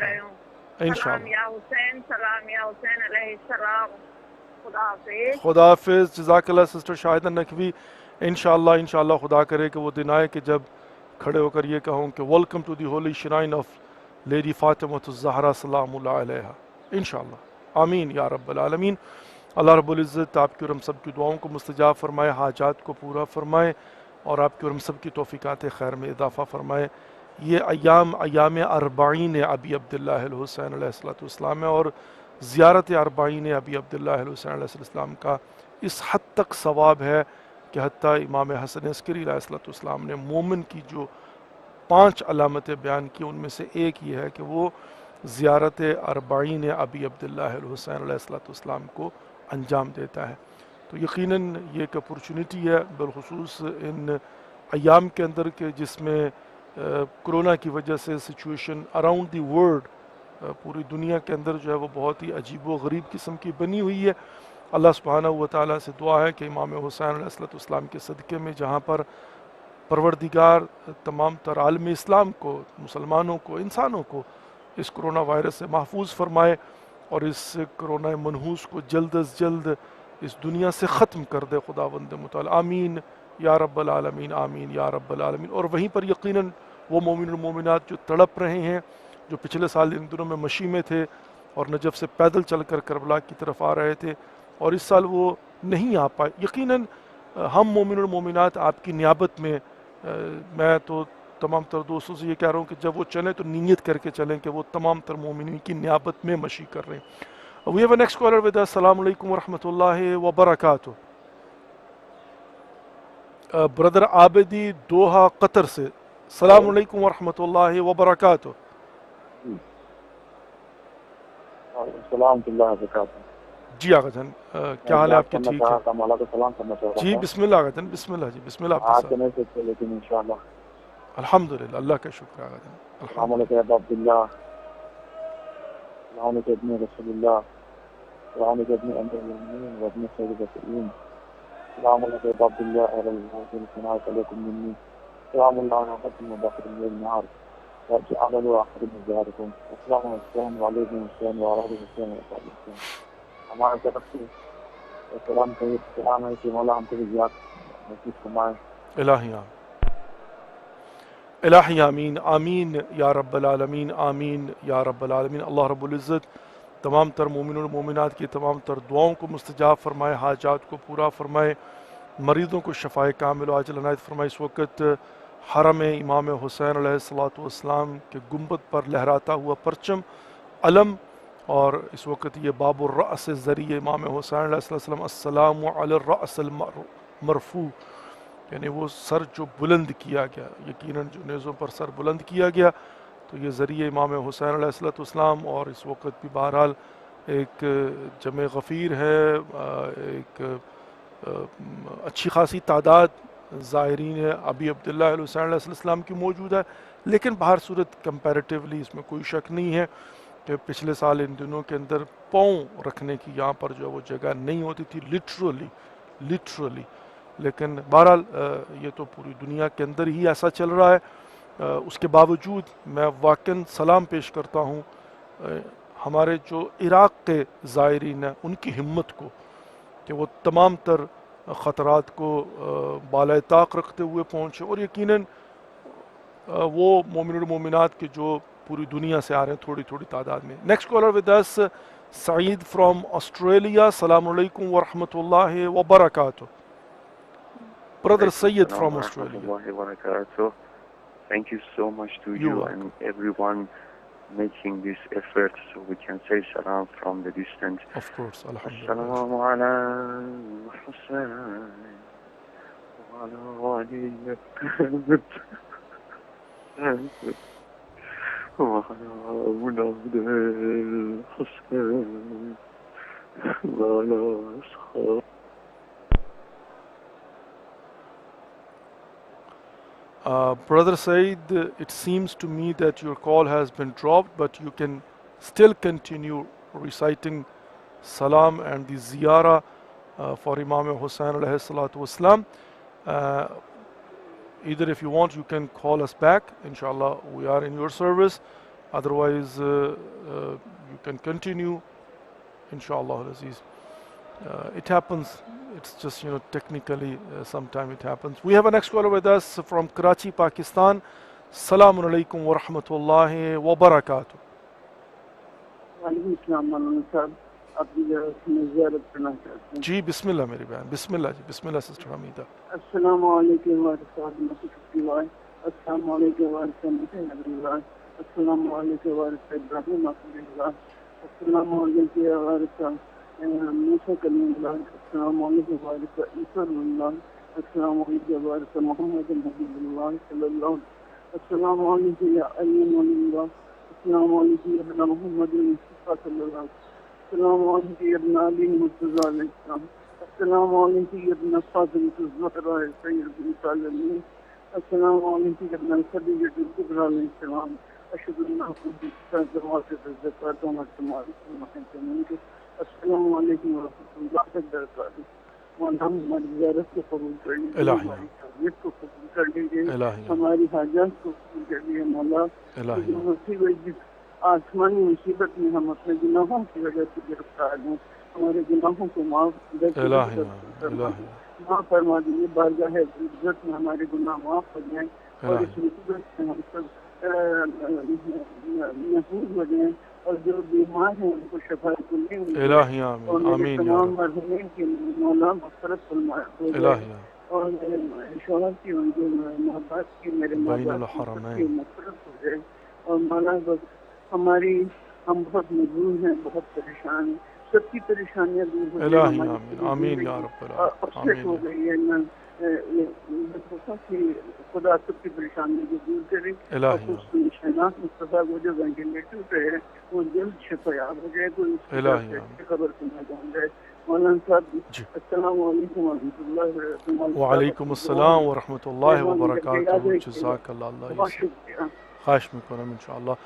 رہے ہوں. سلام یا حسین، سلام یا حسین علیہ السلام. خدا حافظ. خدا حافظ. جزاک اللہ سسٹر شاہدہ نقوی. انشاءاللہ خدا کرے کہ وہ دن آئے کہ جب کھڑے ہو کر یہ کہوں کہ welcome to the holy shrine of lady Fatima الزہرا سلام اللہ علیہا. انشاءاللہ. آمین یا رب العالمین. اللہ رب العزت آپ کی اور ہم سب کی دعاؤں کو مستجاب فرمائے، حاجات کو پورا فرمائے، اور آپ کی اور ہم سب کی توفیقات خیر میں اضافہ فرمائے. یہ ایام اربعین ابی عبداللہ الحسین علیہ السلام ہے، اور زیارت اربعین ابی عبداللہ الحسین علیہ السلام کا اس حد تک ثواب ہے کہ حتیٰ امام حسن عسکری علیہ السلام نے مومن کی جو 5 علامتیں بیان کی ان میں سے ایک یہ ہے کہ وہ زیارت اربعین ابی عبداللہ الحسین علیہ السلام کو انجام دیتا ہے. تو یقیناً یہ ایک اپرچونٹی ہے بالخصوص ان ایام کے اندر کہ جس میں کرونا کی وجہ سے سچویشن اراؤنڈ دی ورلڈ پوری دنیا کے اندر جو ہے وہ بہت ہی عجیب و غریب قسم کی بنی ہوئی ہے. اللہ سبحانہ و تعالیٰ سے دعا ہے کہ امام حسین علیہ السلام کے صدقے میں جہاں پر پروردگار تمام تر عالم اسلام کو، مسلمانوں کو، انسانوں کو اس کرونا وائرس سے محفوظ فرمائے اور اس کرونا منحوس کو جلد از جلد اس دنیا سے ختم کر دے خداوند متعال. آمین یا رب العالمین. آمین یا رب العالمین. اور وہیں پر یقیناً وہ مومن المومنات جو تڑپ رہے ہیں، جو پچھلے سال ان دنوں میں مشی میں تھے اور نجف سے پیدل چل کر کربلا کی طرف آ رہے تھے اور اس سال وہ نہیں آ پائے، یقیناً ہم مومن المومنات آپ کی نیابت میں، میں تو تمام تر دوستوں سے یہ کہہ رہا ہوں کہ جب وہ چلیں تو نیت کر کے چلیں کہ وہ تمام تر مومنین کی نیابت میں مشی کر رہے ہیں. We have a next caller with us. السلام علیکم ورحمۃ اللہ وبرکاتہ. برادر عابدی دوحہ قطر سے. السلام علیکم ورحمۃ اللہ وبرکاتہ. السلام اللہ وبرکاتہ. جی آقا جان کیا حال ہے آپ کے؟ ٹھیک ہے جی. بسم اللہ آقا جان. بسم اللہ جی. بسم اللہ آپ نہیں سکتے لیکن انشاءاللہ. الحمدللہ اللہ کا شکر آقا جان. السلام علیکم ابا عبداللہ. السلام علیکم ابن رسول اللہ. السلام علیکم ابن امیر المؤمنین و ابن سید الرسولین. السلام علیکم ابا عبداللہ اہل الحسن سنائک علیکم منی. السلام اللہ علیکم وبرکاتہ النار وجعل آخر مزارکم. السلام علیکم وعلیکم السلام وعلیکم السلام. ہمارے طرف سے السلام کا احترام ہے کہ مولا ہم کو زیادہ نصیب فرمائے. الہی آمین. آمین یا رب العالمین. آمین یا رب العالمین. اللہ رب العزت تمام تر مومن اور مومنات کی تمام تر دعاؤں کو مستجاب فرمائے، حاجات کو پورا فرمائے، مریضوں کو شفائے کامل و عاجل عنایت فرمائے. اس وقت حرم امام حسین علیہ السلام کے گنبد پر لہراتا ہوا پرچم علم، اور اس وقت یہ باب الرأس ذریعہ امام حسین علیہ السلام السلام علی الرأس المرفوع، یعنی وہ سر جو بلند کیا گیا، یقیناً جو نیزوں پر سر بلند کیا گیا تو یہ ذریعہ امام حسین علیہ السلام. اور اس وقت بھی بہرحال ایک جمع غفیر ہے، ایک اچھی خاصی تعداد زائرین ابی عبداللہ الحسین علیہ السلام کی موجود ہے، لیکن بہر صورت کمپیریٹیولی اس میں کوئی شک نہیں ہے کہ پچھلے سال ان دنوں کے اندر پاؤں رکھنے کی یہاں پر جو ہے وہ جگہ نہیں ہوتی تھی لٹرلی. لیکن بہرحال یہ تو پوری دنیا کے اندر ہی ایسا چل رہا ہے. اس کے باوجود میں واقعاً سلام پیش کرتا ہوں ہمارے جو عراق کے زائرین ہیں ان کی ہمت کو کہ وہ تمام تر خطرات کو بالائے طاق رکھتے ہوئے پہنچے، اور یقیناً وہ مومن المومنات کے جو پوری دنیا سے آ رہے ہیں تھوڑی تھوڑی تعداد میں. Next caller with us Saeed from Australia. السلام علیکم ورحمۃ اللہ وبرکاتہ. Brother Sayyid from Australia. Thank you so much to you and everyone making this effort so we can say salam from the distance. Of course, alhamdulillah. Assalamu ala Hussain wa ala Ali wa ala awlad Hussain wa ala ashab. Brother Said, it seems to me that your call has been dropped, but you can still continue reciting Salam and the Ziyara for Imam Hussain alayhi salatu wasalam. Either if you want, you can call us back. Inshallah, we are in your service. Otherwise, you can continue. Inshallah, Aziz. It happens. It's just, technically, sometime it happens. We have a next caller with us from Karachi, Pakistan. Assalamu alaikum wa rahmatullahi wa barakatuh. وعلیکم السلام مولانا صاحب آپ کی زیارت کرنا چاہتے ہیں جی بسم اللہ میری بہن بسم اللہ جی بسم اللہ سسٹر حمیدہ السلام علیکم ورحمۃ اللہ السلام علیکم ورحمۃ اللہ السلام علیکم ورحمۃ ابراہیم اللہ السلام علیکم ورحمۃ موسیٰ کلیم اللہ السلام علیکم ورحمۃ عیسیٰ اللہ السلام علیکم ورحمۃ محمد حبیب اللہ صلی اللہ السلام علیکم یا علی اللہ السلام علیکم یا ابن محمد مصطفیٰ صلی اللہ السلام علیکم یا ابن علی مرتضیٰ علیہ السلام السلام علیکم یا ابن فاطمۃ الزہرا سید العالمین السلام علیکم یا ابن خدیجہ الکبریٰ علیہ السلام اشہد ان لا الہ الا اللہ السلام علیکم ورحمۃ اللہ وبرکاتہ مولانا ہماری زیارت کو قبول کر لیجیے ہماری حاجت کو قبول کر لیجیے ہماری حاجات کو قبول کر لیجیے مولا مصیبت جس آسمانی مصیبت میں ہم اپنے گناہوں کی وجہ سے گرفتار ہیں ہمارے گناہوں کو معاف فرما دیجیے بارگاہ عزت میں ہمارے گناہ معاف ہو جائیں اور اس مصیبت سے ہم سب محفوظ ہو جائیں اور جو بیمار ہیں ان کو شفا کلی ملے اور میرے تمام مرحومین کی مولا مغفرت فرمائے اور میرے شوہر کی ان کے ماں باپ کی میرے ماں باپ کی مغفرت ہو جائے اور مولا ہم بہت مجبور ہیں بہت پریشان ہیں سب کی پریشانیاں دور ہو جائیں اپسیٹ ہو گئی ہے خدا سب کی پریشانی کو دور کرے اور اس کی شناخت مصطفیٰ کو جو وینٹیلیٹر پہ ہے وہ جلد شفایاب ہو جائے کوئی اس کی خبر سنا جان جائے مولانا صاحب السلام علیکم ورحمۃ اللہ وبرکاتہ وعلیکم السلام ورحمۃ اللہ وبرکاتہ جزاک اللہ بہت شکریہ خواہش میں کرم انشاءاللہ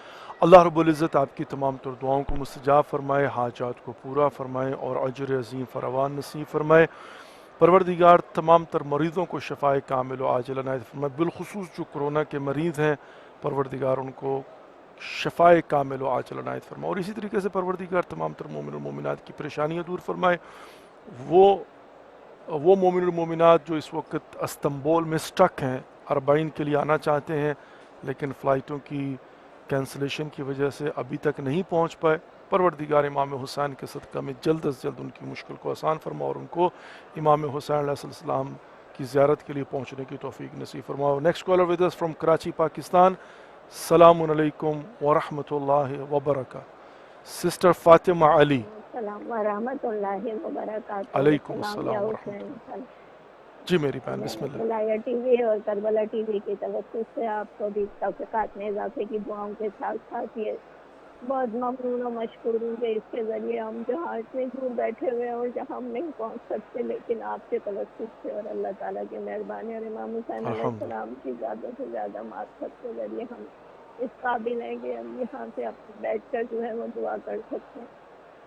اللہ رب العزت آپ کی تمام تر دعاؤں کو مستجاب فرمائے حاجات کو پورا فرمائے اور اجر عظیم فراوان نصیب فرمائے پروردگار تمام تر مریضوں کو شفائے کامل و عاجل عنایت فرمائے بالخصوص جو کرونا کے مریض ہیں پروردگار ان کو شفائے کامل و عاجل عنایت فرمائے اور اسی طریقے سے پروردگار تمام تر مومن المومنات کی پریشانیاں دور فرمائے وہ مومن المومنات جو اس وقت استنبول میں سٹک ہیں اربعین کے لیے آنا چاہتے ہیں لیکن فلائٹوں کی کینسلیشن کی وجہ سے ابھی تک نہیں پہنچ پائے پروردگار امام حسین کے صدقہ میں جلد از جلد ان کی مشکل کو آسان فرما اور ان کو امام حسین علیہ السلام کی زیارت کے لیے پہنچنے کی توفیق نصیب فرما. Next caller with us from Karachi Pakistan. السلام علیکم ورحمۃ اللہ وبرکاتہ. سسٹر فاطمہ علی. السلام ورحمۃ اللہ وبرکاتہ. علیکم السلام ورحمۃ اللہ. جی میری بہن بسم اللہ. ولایہ ٹی وی اور کربلا ٹی وی کی توسط سے آپ کو بھی توفیقات میں اضافے کی دعاؤں کے ساتھ ساتھ یہ بہت ممنون و مشکور ہوں کہ اس کے ذریعے ہم جہاں اتنے دور بیٹھے ہوئے ہیں اور جہاں ہم نہیں پہنچ سکتے لیکن آپ کے توسط سے اور اللہ تعالیٰ کی مہربانی اور امام حسین علیہ السلام کی زیادہ سے زیادہ معرفت کے ذریعے ہم اس قابل ہیں کہ ہم یہاں سے بیٹھ کر جو ہے وہ دعا کر سکتے ہیں.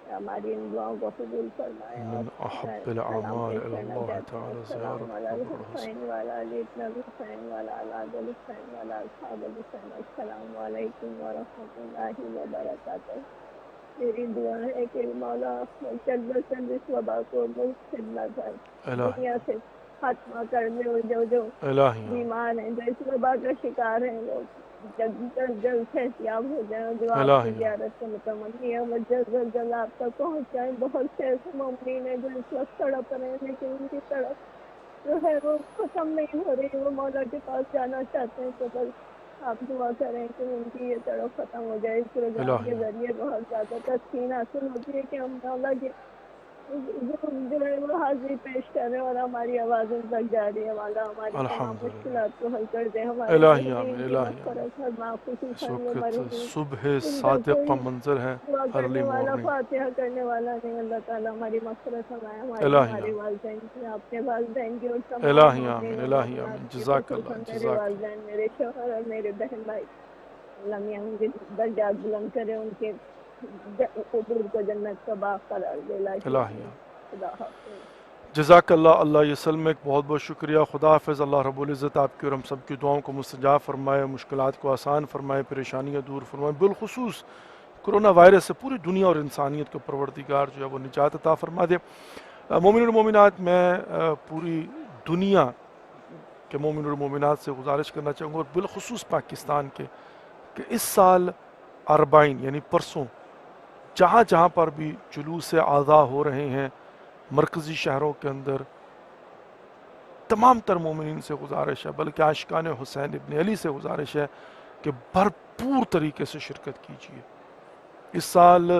ہماری ان دعاؤں کو قبول فرمائے. من احب الاعمال الى الله تعالی السلام علیکم حسین والا علی ابن حسین والا اولاد حسین والا اصحاب حسین. السلام علیکم ورحمۃ اللہ وبرکاتہ. میری دعا ہے کہ مولا جلد سے جلد اس وبا کو ملک سے نہ کر دنیا سے خاتمہ کر دے اور جو بیمار ہیں جو اس وبا کا شکار ہیں وہ جلد صحتیاب ہو جائیں جو آپ کی زیارت سے متمنی ہے وہ جلد آپ تک پہنچ جائیں. بہت سے ایسے مومنین ہیں جو اس وقت تڑپ رہے ہیں لیکن ان کی تڑپ جو ہے وہ ختم نہیں ہو رہی. وہ مولا کے پاس جانا چاہتے ہیں تو بس آپ دعا کریں کہ ان کی یہ تڑپ ختم ہو جائے. اس پروگرام کے ذریعے بہت زیادہ تسکین حاصل ہوتی ہے کہ ہم مولا کے جو ہے وہ حاضری پیش کر رہے ہیں اور ہماری آوازیں تک جا رہی ہے. مولا ہماری تمام مشکلات کو حل کر دیں. صبح صادق کا منظر ہے کرنے والا فاتحہ کرنے والا نہیں. اللہ تعالیٰ ہماری مغفرت فرمائے. ہمارے والدین کی اپنے والدین کی اور تمام جزاک اللہ. میرے والدین میرے شوہر اور میرے بہن بھائی اللہ میاں ان کے درجات بلند کرے. ان کے قبور کو جنت کا باغ قرار دے. خدا حافظ. جزاک اللہ، اللہ یسلمک، بہت بہت شکریہ، خدا حافظ، اللہ رب العزت آپ کی اور ہم سب کی دعاؤں کو مستجاب فرمائے، مشکلات کو آسان فرمائے، پریشانیاں دور فرمائے، بالخصوص کرونا وائرس سے پوری دنیا اور انسانیت کو پروردگار جو ہے وہ نجات عطا فرما دے۔ مومن اور مومنات، میں پوری دنیا کے مومن اور مومنات سے گزارش کرنا چاہوں گا، اور بالخصوص پاکستان کے، کہ اس سال اربعین یعنی پرسوں جہاں جہاں پر بھی جلوس اعضاء ہو رہے ہیں مرکزی شہروں کے اندر، تمام تر مومنین سے گزارش ہے، بلکہ عاشقان حسین ابن علی سے گزارش ہے کہ بھرپور طریقے سے شرکت کیجیے۔ اس سال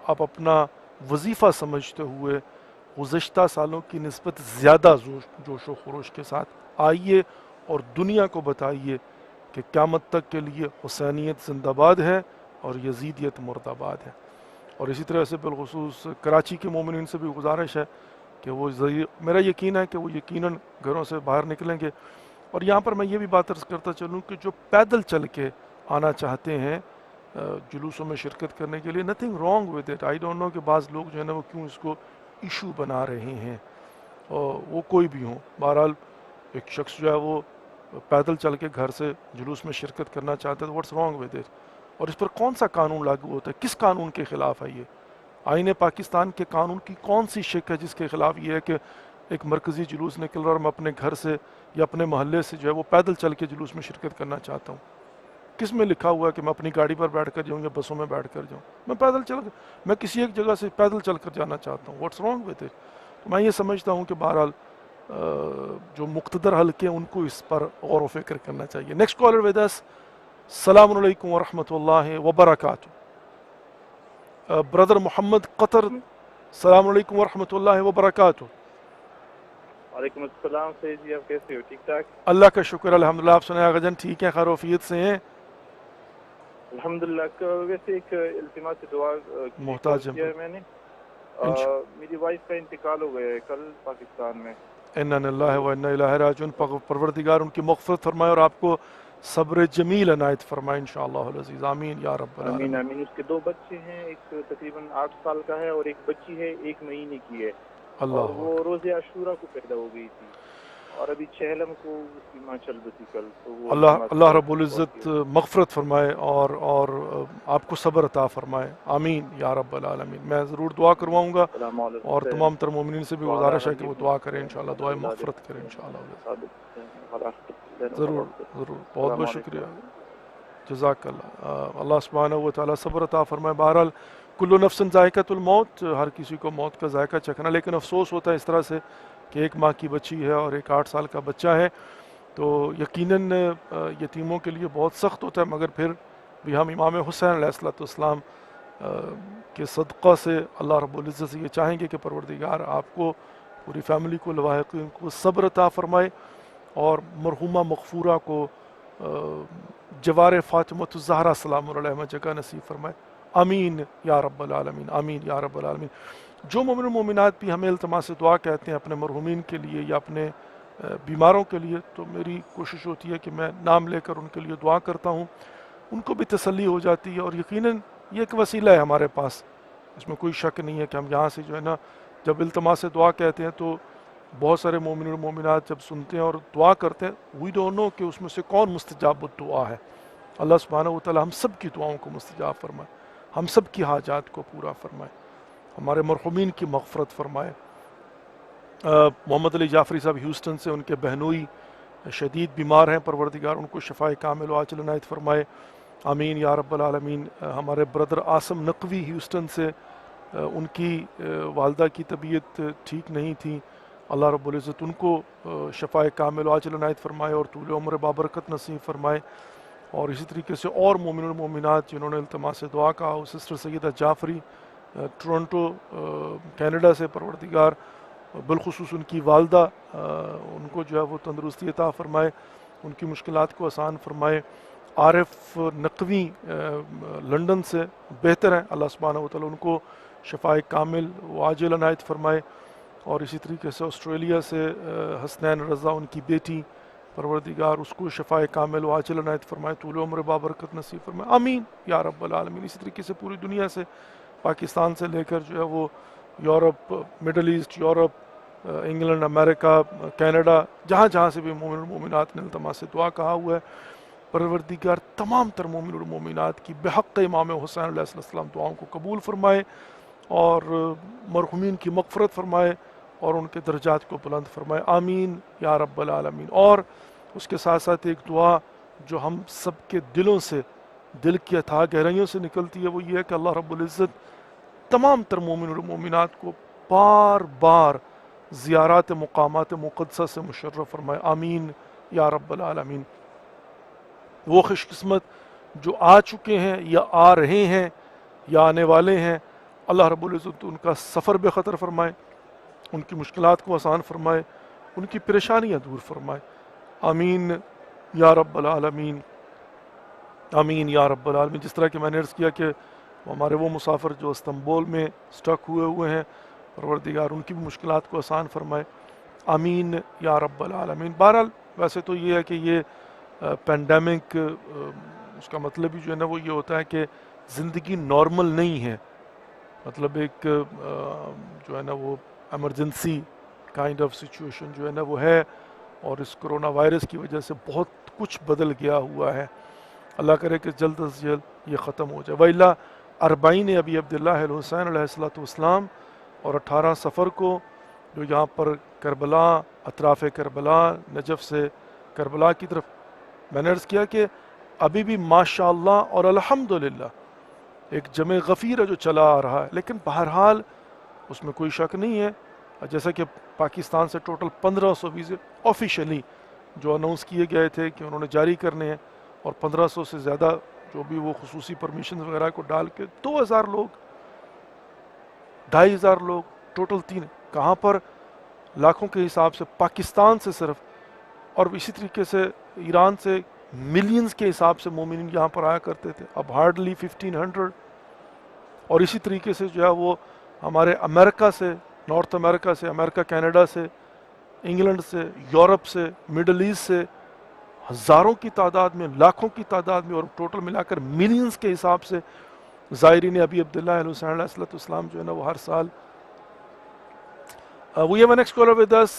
آپ اپنا وظیفہ سمجھتے ہوئے گزشتہ سالوں کی نسبت زیادہ جوش و خروش کے ساتھ آئیے اور دنیا کو بتائیے کہ قیامت تک کے لیے حسینیت زندہ باد ہے اور یزیدیت مرد آباد ہے۔ اور اسی طرح سے بالخصوص کراچی کے مومنین سے بھی گزارش ہے کہ وہ میرا یقین ہے کہ وہ یقیناً گھروں سے باہر نکلیں گے۔ اور یہاں پر میں یہ بھی بات عرض کرتا چلوں کہ جو پیدل چل کے آنا چاہتے ہیں جلوسوں میں شرکت کرنے کے لیے، nothing wrong with it, I don't know کہ بعض لوگ جو ہے نا وہ کیوں اس کو ایشو بنا رہے ہیں، اور وہ کوئی بھی ہوں، بہرحال ایک شخص جو ہے وہ پیدل چل کے گھر سے جلوس میں شرکت کرنا چاہتا ہے، واٹس رانگ ود اٹ؟ اور اس پر کون سا قانون لاگو ہوتا ہے؟ کس قانون کے خلاف ہے یہ؟ آئین پاکستان کے قانون کی کون سی شک ہے جس کے خلاف یہ ہے کہ ایک مرکزی جلوس نکل رہا اور میں اپنے گھر سے یا اپنے محلے سے جو ہے وہ پیدل چل کے جلوس میں شرکت کرنا چاہتا ہوں؟ کس میں لکھا ہوا ہے کہ میں اپنی گاڑی پر بیٹھ کر جاؤں یا بسوں میں بیٹھ کر جاؤں؟ میں کسی ایک جگہ سے پیدل چل کر جانا چاہتا ہوں، واٹس رانگ وتھ اٹ؟ تو میں یہ سمجھتا ہوں کہ بہرحال جو مقتدر حلقے ہیں ان کو اس پر غور و فکر کرنا چاہیے۔ Next caller with us. السلام علیکم ورحمۃ اللہ وبرکاتہ۔ بردر محمد قطر، السلام علیکم ورحمۃ اللہ وبرکاتہ۔ وعلیکم السلام سید جی، آپ کیسے ہو؟ ٹھیک ٹھاک؟ اللہ کا شکر الحمدللہ، آپ سنائیں غجن ٹھیک ہیں، خیر وفیت سے ہیں؟ الحمدللہ۔ ویسے ایک التماس دعا محتاج کیا ہے میں نے، میری وائف کا انتقال ہو گیا ہے کل پاکستان میں۔ انا للہ و انا الیہ راجعون، پروردگار ان کی مغفرت فرمائے اور آپ کو صبر جمیل عنایت فرمائے انشاءاللہ العزیز، آمین یا رب العالمین۔ آمین آمین۔ اس کے 2 بچے ہیں، ایک تقریباً 8 سال کا ہے اور ایک بچی ہے 1 مہینے کی ہے، اور وہ روز عاشورہ کو پیدا ہو گئی تھی، اور ابھی چہلم کو اس کی ماں چل بسی کل، تو وہ اللہ رب العزت مغفرت فرمائے اور آپ کو صبر عطا فرمائے، آمین یا رب العالمین۔ میں ضرور دعا کرواؤں گا اور تمام تر مومنین سے بھی گزارش ہے کہ وہ دعا کریں انشاءاللہ، دعائے مغفرت کریں انشاءاللہ۔ ضرور ضرور، بہت بہت شکریہ، جزاک اللہ۔ اللہ سبحانہ و تعالیٰ صبر عطا فرمائے۔ بہرحال کل نفس ذائقۃ الموت، ہر کسی کو موت کا ذائقہ چکھنا، لیکن افسوس ہوتا ہے اس طرح سے کہ 1 ماہ کی بچی ہے اور ایک 8 سال کا بچہ ہے، تو یقیناً یتیموں کے لیے بہت سخت ہوتا ہے، مگر پھر بھی ہم امام حسین علیہ السلام کے صدقہ سے اللہ رب العزت سے یہ چاہیں گے کہ پروردگار آپ کو، پوری فیملی کو، لواحقین کو صبر عطا فرمائے اور مرحومہ مغفورہ کو جوار فاطمۃ الزہرا سلام علیہ میں جگہ نصیب فرمائے، آمین یا رب العالمین، آمین یا رب العالمین۔ جو مومن و مومنات بھی ہمیں التماس دعا کہتے ہیں اپنے مرحومین کے لیے یا اپنے بیماروں کے لیے، تو میری کوشش ہوتی ہے کہ میں نام لے کر ان کے لیے دعا کرتا ہوں، ان کو بھی تسلی ہو جاتی ہے، اور یقیناً یہ ایک وسیلہ ہے ہمارے پاس، اس میں کوئی شک نہیں ہے کہ ہم یہاں سے جو ہے نا جب التماس دعا کہتے ہیں تو بہت سارے مومن اور مومنات جب سنتے ہیں اور دعا کرتے ہیں، وی ڈونٹ نو کہ اس میں سے کون مستجاب الدعا ہے۔ اللہ سبحانہ و تعالی ہم سب کی دعاؤں کو مستجاب فرمائے، ہم سب کی حاجات کو پورا فرمائے، ہمارے مرحومین کی مغفرت فرمائے۔ محمد علی جعفری صاحب ہیوسٹن سے، ان کے بہنوئی شدید بیمار ہیں، پروردگار ان کو شفائے کامل و عاجل عنایت فرمائے، آمین یا رب العالمین۔ ہمارے بردر عاصم نقوی ہیوسٹن سے، ان کی والدہ کی طبیعت ٹھیک نہیں تھی، اللہ رب العزت ان کو شفائے کامل و عاجل عنایت فرمائے اور طول عمر بابرکت نصیب فرمائے۔ اور اسی طریقے سے اور مومن و مومنات جنہوں نے التماس دعا کہا، سسٹر سیدہ جعفری ٹورنٹو کینیڈا سے، پروردگار بالخصوص ان کی والدہ، ان کو جو ہے وہ تندرستی عطا فرمائے، ان کی مشکلات کو آسان فرمائے۔ عارف نقوی لنڈن سے بہتر ہیں، اللہ سبحانہ و تعالیٰ ان کو شفائے کامل و عاجل عنایت فرمائے۔ اور اسی طریقے سے آسٹریلیا سے حسنین رضا، ان کی بیٹی، پروردگار اس کو شفائے کامل و عاجل عنایت فرمائے، طول عمر بابرکت نصیب فرمائے، آمین یا رب العالمین۔ اسی طریقے سے پوری دنیا سے، پاکستان سے لے کر جو ہے وہ Europe, Middle East, Europe, England, امریکہ، کینیڈا، جہاں جہاں سے بھی مومن اور مومنات نے التماس دعا کہا ہوا ہے، پروردگار تمام تر مومن اور مومنات کی بحق امام حسین علیہ السلام دعاؤں کو قبول فرمائے اور مرحومین کی مغفرت فرمائے اور ان کے درجات کو بلند فرمائے، آمین یا رب العالمین۔ اور اس کے ساتھ ساتھ ایک دعا جو ہم سب کے دلوں سے، دل کی اتھاہ گہرائیوں سے نکلتی ہے، وہ یہ ہے کہ اللہ رب العزت تمام تر مومن اور مومنات کو بار بار زیارات مقامات مقدسہ سے مشرف فرمائے، آمین یا رب العالمین۔ وہ خوش قسمت جو آ چکے ہیں یا آ رہے ہیں یا آنے والے ہیں، اللہ رب العزت ان کا سفر بے خطر فرمائے، ان کی مشکلات کو آسان فرمائے، ان کی پریشانیاں دور فرمائے، آمین یا رب العالمین، آمین یا رب العالمین۔ جس طرح کہ میں نے عرض کیا کہ ہمارے وہ مسافر جو استنبول میں سٹک ہوئے ہیں، پروردگار ان کی بھی مشکلات کو آسان فرمائے، آمین یا رب العالمین۔ بہرحال ویسے تو یہ ہے کہ یہ پینڈیمک، اس کا مطلب بھی جو ہے نا وہ یہ ہوتا ہے کہ زندگی نارمل نہیں ہے، مطلب ایک جو ہے نا وہ ایمرجنسی کائنڈ آف سچویشن جو ہے نا وہ ہے، اور اس کرونا وائرس کی وجہ سے بہت کچھ بدل گیا ہوا ہے۔ اللہ کرے کہ جلد از جلد یہ ختم ہو جائے۔ وَإِلَّا 40 ابی عبداللہ الحسین علیہ السلام اور 18 سفر کو جو یہاں پر کربلا، اطراف کربلا، نجف سے کربلا کی طرف، میں نے عرض کیا کہ ابھی بھی ماشاءاللہ اور الحمدللہ ایک جمع غفیر ہے جو چلا آ رہا ہے، لیکن بہرحال اس میں کوئی شک نہیں ہے، جیسا کہ پاکستان سے ٹوٹل 1500 ویزے آفیشلی جو اناؤنس کیے گئے تھے کہ انہوں نے جاری کرنے ہیں، اور 1500 سے زیادہ جو بھی وہ خصوصی پرمیشن وغیرہ کو ڈال کے 2000 لوگ، 2500 لوگ ٹوٹل 3، کہاں پر لاکھوں کے حساب سے پاکستان سے صرف، اور اسی طریقے سے ایران سے ملینز کے حساب سے مومنین یہاں پر آیا کرتے تھے، اب ہارڈلی 1500، اور اسی طریقے سے جو ہے وہ ہمارے امریکہ سے، نارتھ امریکہ سے، امریکہ کینیڈا سے، انگلینڈ سے، یورپ سے، مڈل ایسٹ سے ہزاروں کی تعداد میں، لاکھوں کی تعداد میں، اور ٹوٹل ملا کر ملینز کے حساب سے زائرین ابی عبداللہ الحسین علیہ السلام جو ہے نا وہ ہر سال۔ We have an next caller with us,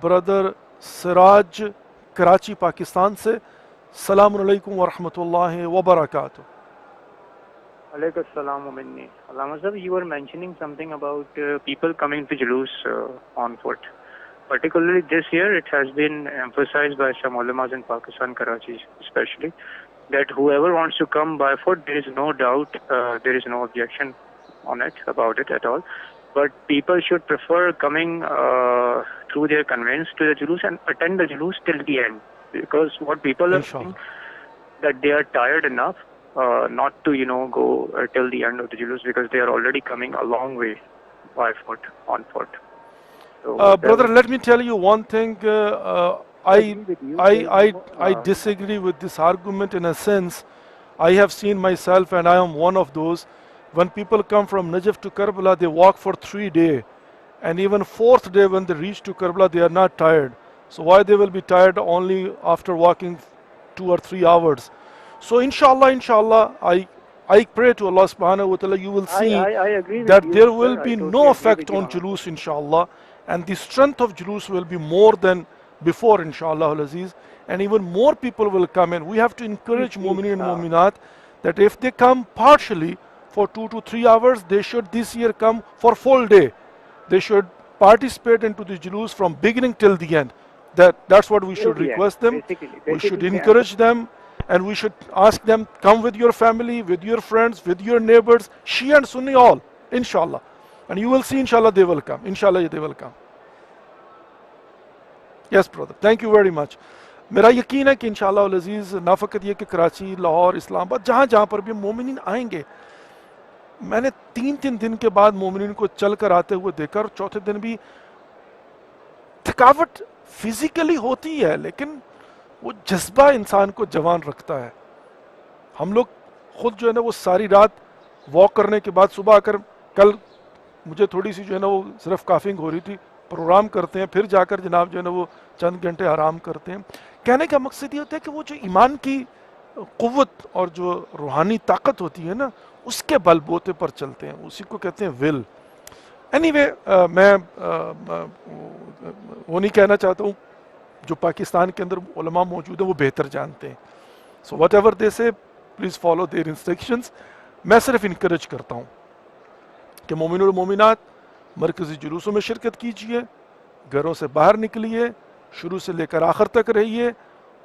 brother سراج کراچی پاکستان سے۔ السلام علیکم ورحمۃ اللہ وبرکاتہ۔ Alaikum assalam wa minni. Allama sir, you were mentioning something about people coming to Julus on foot. Particularly this year, it has been emphasized by some ulamas in Pakistan, Karachi especially, that whoever wants to come by foot, there is no doubt, there is no objection on it, about it at all. But people should prefer coming through their conveyance to the Julus and attend the Julus till the end. Because what people are saying, that they are tired enough not to, go till the end of the Julus, because they are already coming a long way by foot, on foot. So brother, let me tell you one thing. I disagree with this argument in a sense. I have seen myself, and I am one of those. When people come from Najaf to Karbala, they walk for 3 days. And even 4th day when they reach to Karbala, they are not tired. So why they will be tired only after walking 2 or 3 hours? So inshallah, I pray to Allah subhanahu wa ta'ala, you will see I agree that with you, there will sir. be I totally no agree effect with you on on Julus inshallah. And the strength of Julus will be more than before inshallah al-Aziz. And even more people will come in. We have to encourage mu'minin and mu'minat that if they come partially for 2 to 3 hours, they should this year come for full day. They should participate into the Julus from beginning till the end. That's what we should request them. We should encourage them, and we should ask them, come with your family, with your friends, with your neighbors, Shia and Sunni all, inshallah. And you will see, inshallah, they will come. Inshallah, they will come. Yes, brother. Thank you very much. میرا یقین ہے کہ انشاءاللہ العزیز نہ فقط یہ کہ کراچی، لاہور، اسلام آباد، جہاں جہاں پر بھی مومنین آئیں گے، میں نے 3 دن کے بعد مومنین کو چل کر آتے ہوئے دیکھا، اور چوتھے دن بھی تھکاوٹ فزیکلی ہوتی ہے، لیکن وہ جذبہ انسان کو جوان رکھتا ہے۔ ہم لوگ خود جو ہے نا وہ ساری رات واک کرنے کے بعد صبح آ کر، کل مجھے تھوڑی سی جو ہے نا وہ صرف کافنگ ہو رہی تھی، پروگرام کرتے ہیں، پھر جا کر جناب جو ہے نا وہ چند گھنٹے آرام کرتے ہیں۔ کہنے کا مقصد یہ ہوتا ہے کہ وہ جو ایمان کی قوت اور جو روحانی طاقت ہوتی ہے نا، اس کے بل بوتے پر چلتے ہیں، اسی کو کہتے ہیں ول۔ anyway, میں وہ نہیں کہنا چاہتا ہوں، جو پاکستان کے اندر علماء موجود ہیں وہ بہتر جانتے ہیں. سو وٹ ایور دے سے پلیز فالو دیئر انسٹرکشنز. میں صرف انکریج کرتا ہوں کہ مومنین اور مومنات مرکزی جلوسوں میں شرکت کیجئے، گھروں سے باہر نکلیے، شروع سے لے کر آخر تک رہیے،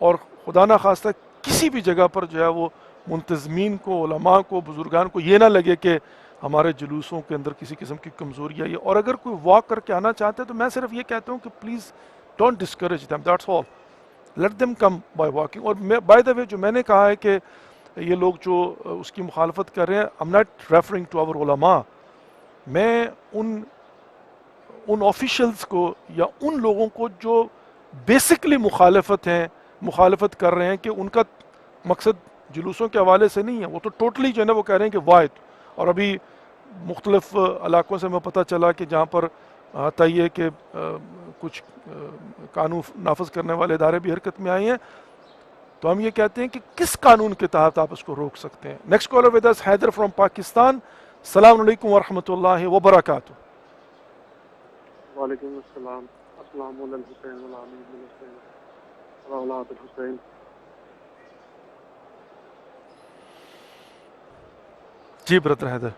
اور خدا نہ خواستہ کسی بھی جگہ پر جو ہے وہ منتظمین کو، علماء کو، بزرگان کو یہ نہ لگے کہ ہمارے جلوسوں کے اندر کسی قسم کی کمزوری ہے. اور اگر کوئی واک کر کے آنا چاہتا ہے تو میں صرف یہ کہتا ہوں کہ please don't discourage them, that's all, let them come by walking. اور بائی دا وے جو میں نے کہا ہے کہ یہ لوگ جو اس کی مخالفت کر رہے ہیں، I'm not referring to our علماء، میں ان آفیشلز کو یا ان لوگوں کو جو بیسکلی مخالفت کر رہے ہیں، کہ ان کا مقصد جلوسوں کے حوالے سے نہیں ہے، وہ تو ٹوٹلی جو ہے نا وہ کہہ رہے ہیں کہ واحد. اور ابھی مختلف علاقوں سے میں پتہ چلا کہ جہاں پر آتا یہ کہ کچھ قانون نافذ کرنے والے ادارے بھی حرکت میں آئے ہیں، تو ہم یہ کہتے ہیں کہ کس قانون کے تحت آپ اس کو روک سکتے ہیں. Next caller with us Haider from Pakistan. السلام علیکم ورحمۃ اللہ وبرکاتہ. وعلیکم السلام. السلام علیکم حسین والعلی حسین واولاد الحسین. جی برادر حیدر.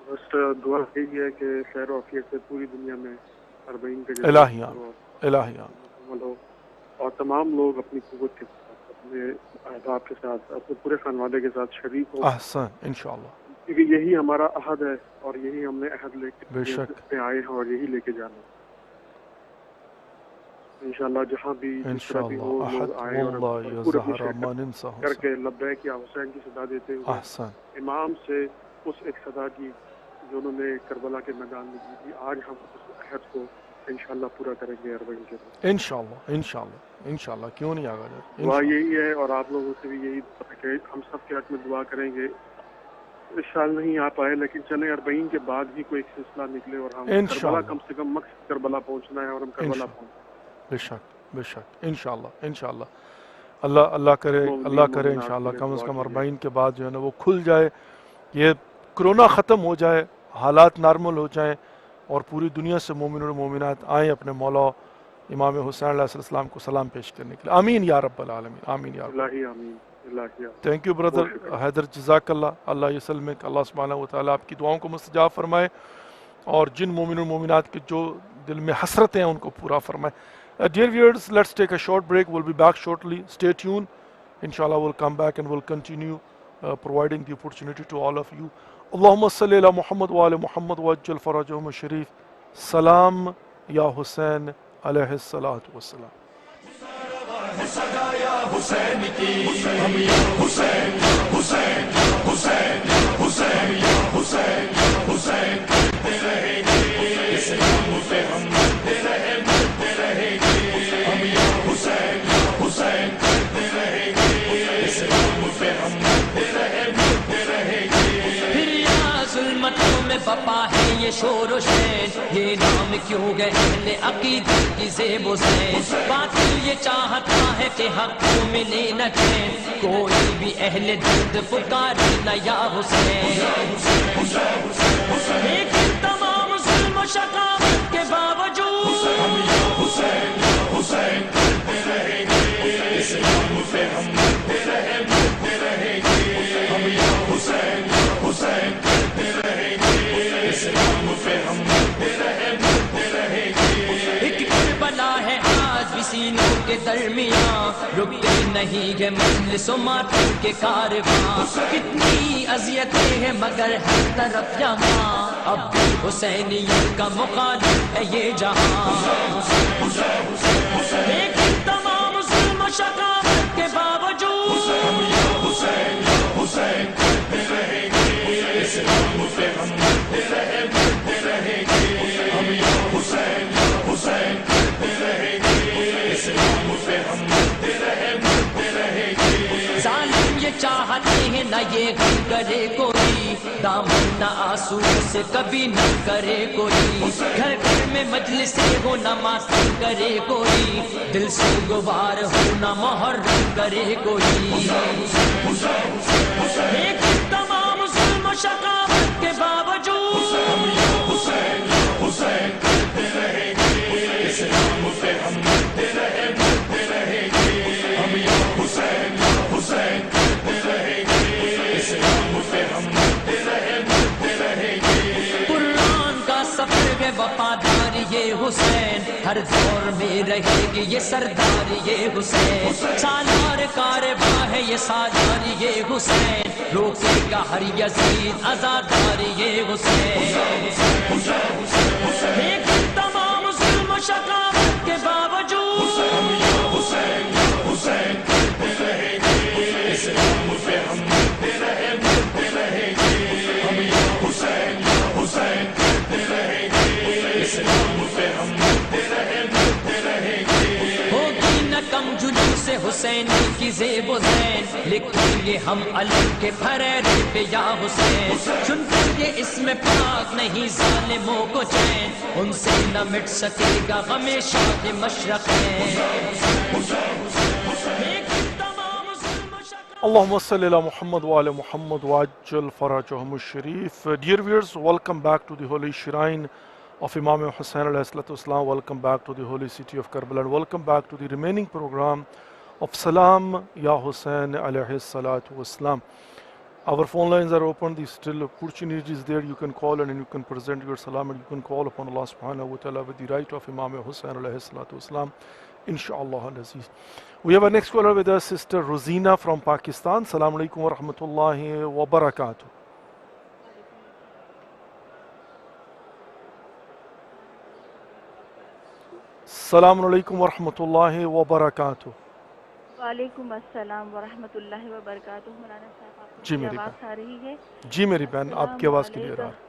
بس دعا یہی ہے کہ خیر و عافیت سے پوری دنیا میں 40 کے الہیہ اور تمام لوگ اپنی قوت کے ساتھ، اپنے احباب کے ساتھ، اپنے پورے خانوادے کے ساتھ شریک ہوں. احسن انشاءاللہ. کیونکہ یہی ہمارا عہد ہے اور یہی ہم نے عہد لے بے کے شک آئے ہیں اور یہی لے کے جانا ہے انشاءاللہ. جہاں بھی جس طرح بھی ہو لوگ آئے اور پورے کر کے لبیک یا حسین کی صدا دیتے ہوئے احسن امام سے اس ایک صدا کی جو انہوں نے کربلا کے میدان میں دی تھی. آج ہم اس عہد کو انشاءاللہ پورا کریں گے 40 کے بعد انشاءاللہ. کیوں نہیں آگا جائے. دعا یہی ہے اور آپ لوگوں سے بھی یہی کہ ہم سب کے حق میں دعا کریں گے. اس سال نہیں آ پائے لیکن چلیں 40 کے بعد بھی کوئی ایک سلسلہ نکلے اور ہم کربلا کم سے کم مقصد کربلا پہنچنا ہے اور ہم کربلا پہنچیں. بے شک انشاءاللہ. اللہ کرے انشاءاللہ کم از کم 40 کے بعد جو ہے نا وہ کھل جائے، یہ کرونا ختم ہو جائے، حالات نارمل ہو جائیں، اور پوری دنیا سے مومن اور مومنات آئیں اپنے مولا امام حسین علیہ السلام کو سلام پیش کرنے کے لیے. آمین یا رب العالمین. آمین یا رب. تھینک یو بردر حیدر، جزاک اللہ. اللہ یسلمک. اللہ سبحانہ و تعالیٰ آپ کی دعاؤں کو مستجاب فرمائے، اور جن مومن و مومنات کے جو دل میں حسرتیں ہیں ان کو پورا فرمائے. Dear viewers, let's take a short break. We'll be back shortly. Stay tuned. Inshallah, we'll come back and we'll continue providing the opportunity to all of you. Allahumma salli ala Muhammad wa ala Muhammad wa ajjal farajahum sharif. Salam ya Hussain alayhi salatu wassalam. بپا ہے یہ شور و شین، یہ نام کیوں گئے اہل عقیدت کی زیب و زین. باطل یہ چاہتا ہے کہ حق کو ملے نہ چین، کوئی بھی اہل درد پکارے نہ یا حسین. لیکن تمام ظلم و شقاوت کے باوجود حسین کرتے رہیں گے، اسلام پہ ہم مرتے رہیں گے، ہم یا حسین کرتے رہیں گے، اسلام پہ ہم مرتے رہیں گے. ایک کربلا ہے آج بھی سینوں کے درمیان، رکتے نہیں ہے مجلس و ماتم کے کارواں. کتنی اذیتیں ہیں مگر ہر طرف یہاں، اب بھی حسینیت کا مخالف ہے یہ جہاں. لیکن تمام ظلم و شقاوت کے باوجود حسین کرتے رہیں گے، اسلام پہ ہم مرتے رہیں گے، ہم یا حسین کرتے رہیں گے، اسلام پہ ہم مرتے رہیں گے. ظالم یہ چاہتے ہیں نہ یہ غم کرے کوئی، دامن نہ آنسو سے کبھی نہ کرے کوئی، گھر گھر میں مجلس ہو نہ ماتم کرے کوئی، دل سے گوار ہو نہ محرم کرے کوئی. لیکن تمام ظلم و شقاوت کے باوجود وفادار یہ حسین، ہر دور میں رہے گی یہ سردار یہ حسین، سالار کارواں ہے یہ سالار یہ حسین، روکے گا ہر یزید عزادار یہ حسین، لیکن تمام ظلم و شقاوت کے باوجود حسین حسین کرتے رہیں گے، اسلام پہ ہم مرتے رہیں گے، ہم یا حسین کرتے رہیں گے، اسلام پہ ہم مرتے رہیں گے۔ ہوگی نہ کم جلوس حسین کی زیب و زین، لکھیں گے ہم علم کے پھریرے پہ یا حسین، سنتے یہ اس میں پاک نہیں ظالموں کو چین، ان سے نہ مٹ سکے گا ہمیشہ کے مشرقین۔ Allahumma salli ala Muhammad wa ala Muhammad wa ajjal farajahum al-sharif. Dear viewers, welcome back to the holy shrine of Imam Hussain alayhi salatu wasalam. Welcome back to the holy city of Karbala, and welcome back to the remaining program of Salam Ya Hussain alayhi salatu wasalam. Our phone lines are open. The still opportunity is there. You can call and you can present your salam, and you can call upon Allah subhanahu wa ta'ala with the right of Imam Hussain alayhi salatu wasalam. Inshallah al-Aziz. We have our next caller with us, Sister Rosina from Pakistan. Assalamu alaikum wa rahmatullahi wa barakatuh. Assalamu alaikum wa rahmatullahi wa barakatuh. وعلیکم السلام ورحمۃ اللہ وبرکاتہ۔ مولانا صاحب آپ جی کی میری آواز بہن، آ رہی ہے؟ جی میری بہن، آپ کی آواز کلیئر آ رہی ہے۔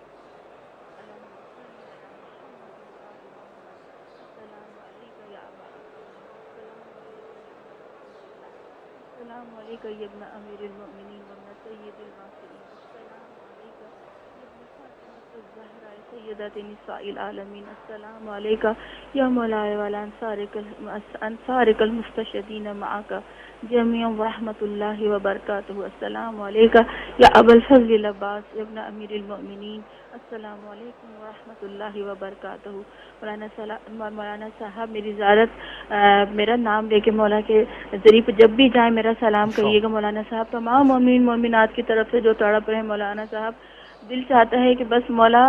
السلام علیکم یا ابن امیر المؤمنین ورحمۃ سید الواصلین، السلام علیکم یا ابن فاطمۃ الزہرا سیدۃ نساء العالمین، السلام علیکم یا مولاي وعلى انصارک المستشهدین معک جميعا ورحمۃ اللہ وبرکاتہ، السلام علیکم یا ابا الفضل العباس ابن امیر المؤمنین، السلام علیکم ورحمۃ اللہ وبرکاتہ۔ مولانا صاحب میری زیارت میرا نام لے کے مولا کے ذریعے پہ جب بھی جائیں میرا سلام کہیے گا مولانا صاحب۔ تمام مومنین مومنات کی طرف سے جو تڑپ رہے ہیں مولانا صاحب، دل چاہتا ہے کہ بس مولا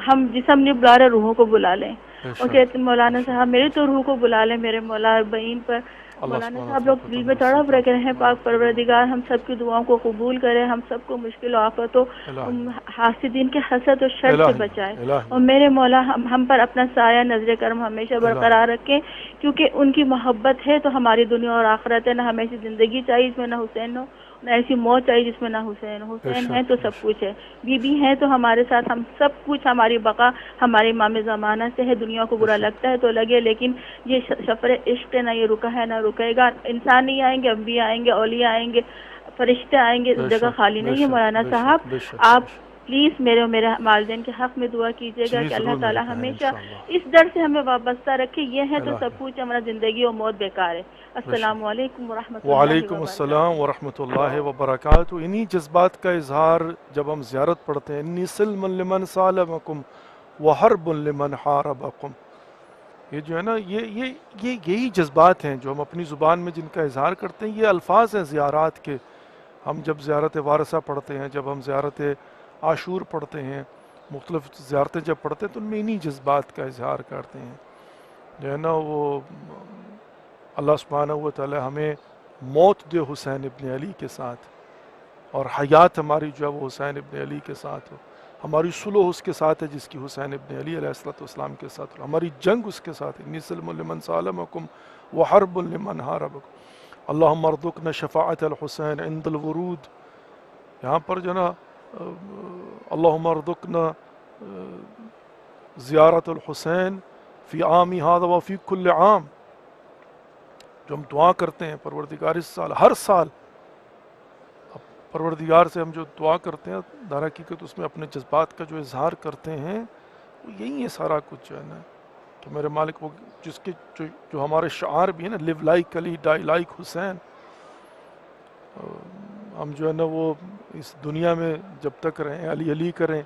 ہم جسم نے بلا رہے روحوں کو بلا لیں، اور کہتے مولانا صاحب میری تو روح کو بلا لیں میرے مولا بہین پر۔ مولانا صاحب لوگ دل میں تڑپ رکھے ہیں، پاک پروردگار ہم سب کی دعاؤں کو قبول کرے، ہم سب کو مشکل و آفتوں حاسدین کے حسد اور شر سے بچائے، اور میرے مولا ہم پر اپنا سایہ نظر کرم ہمیشہ برقرار رکھیں، کیونکہ ان کی محبت ہے تو ہماری دنیا اور آخرت ہے۔ نہ ہمیں ایسی زندگی چاہیے جس میں نہ حسین ہو، نہ ایسی موت چاہیے جس میں نہ حسین ہو۔ حسین ہے تو سب کچھ ہے، بی بی ہیں تو ہمارے ساتھ ہم سب کچھ، ہماری بقا ہمارے امام زمانہ سے ہے۔ دنیا کو برا لگتا ہے تو لگے، لیکن یہ سفر عشق نہ یہ رکا ہے نہ رکے گا۔ انسان نہیں آئیں گے، انبیاء آئیں گے، اولیاء آئیں گے، فرشتے آئیں گے، جگہ خالی نہیں ہے۔ مولانا صاحب آپ پلیز میرے اور میرے والدین کے حق میں دعا کیجیے گا کہ اللہ تعالیٰ ہمیشہ اس در سے ہمیں وابستہ رکھے۔ یہ ہے تو سب کچھ، ہمارا زندگی اور موت بیکار ہے۔ السلام علیکم ورحمۃ اللہ وعلیکم السلام ورحمۃ اللہ وبرکاتہ۔ انہی جذبات کا اظہار جب ہم زیارت پڑھتے ہیں، انی سلم لمن سالمکم وحرب لمن حاربکم، یہ جو ہے نا یہی جذبات ہیں جو ہم اپنی زبان میں جن کا اظہار کرتے ہیں۔ یہ الفاظ ہیں زیارات کے۔ ہم جب زیارت وارثہ پڑھتے ہیں، جب ہم زیارت عاشور پڑھتے ہیں، مختلف زیارتیں جب پڑھتے ہیں تو ان میں انہی جذبات کا اظہار کرتے ہیں۔ جو ہے نا وہ اللہ سبحانہ و تعالی ہمیں موت دے حسین ابن علی کے ساتھ، اور حیات ہماری جو ہے وہ حسین ابن علی کے ساتھ ہو، ہماری صلح اس کے ساتھ ہے جس کی حسین ابن علی علیہ السلام کے ساتھ ہو، ہماری جنگ اس کے ساتھ ہے، انی سلم لمن سالمکم وحرب لمن حاربکم، اللہم ارزقنا شفاعت الحسین عند الورود۔ یہاں پر جو نا اللہم ارزقنا زیارت الحسین فی عامی ھذا وفی کل عام، جو ہم دعا کرتے ہیں پروردگار اس سال ہر سال پروردگار سے ہم جو دعا کرتے ہیں در حقیقت اس میں اپنے جذبات کا جو اظہار کرتے ہیں وہ یہی ہے سارا کچھ جو ہے نا کہ میرے مالک وہ جس کے جو ہمارے شعار بھی ہیں نا، لیو لائک علی ڈائی لائک حسین۔ ہم جو ہے نا وہ اس دنیا میں جب تک رہیں علی علی کریں،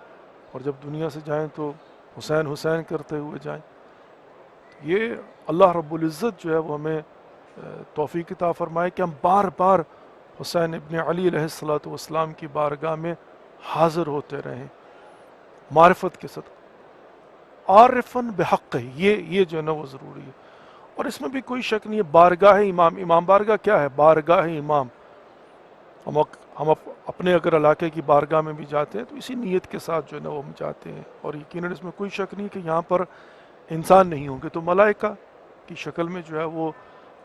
اور جب دنیا سے جائیں تو حسین حسین کرتے ہوئے جائیں۔ یہ اللہ رب العزت جو ہے وہ ہمیں توفیق عطا فرمائے کہ ہم بار بار حسین ابن علی علیہ السلام کی بارگاہ میں حاضر ہوتے رہیں معرفت کے صدقے۔ عارفن بحق، یہ جو ہے نا وہ ضروری ہے. اور اس میں بھی کوئی شک نہیں ہے، بارگاہ امام، امام بارگاہ کیا ہے؟ بارگاہ امام. ہم اپنے اگر علاقے کی بارگاہ میں بھی جاتے ہیں تو اسی نیت کے ساتھ جو ہے نا وہ ہم جاتے ہیں. اور یقیناً اس میں کوئی شک نہیں کہ یہاں پر انسان نہیں ہوں گے تو ملائکہ کی شکل میں جو ہے وہ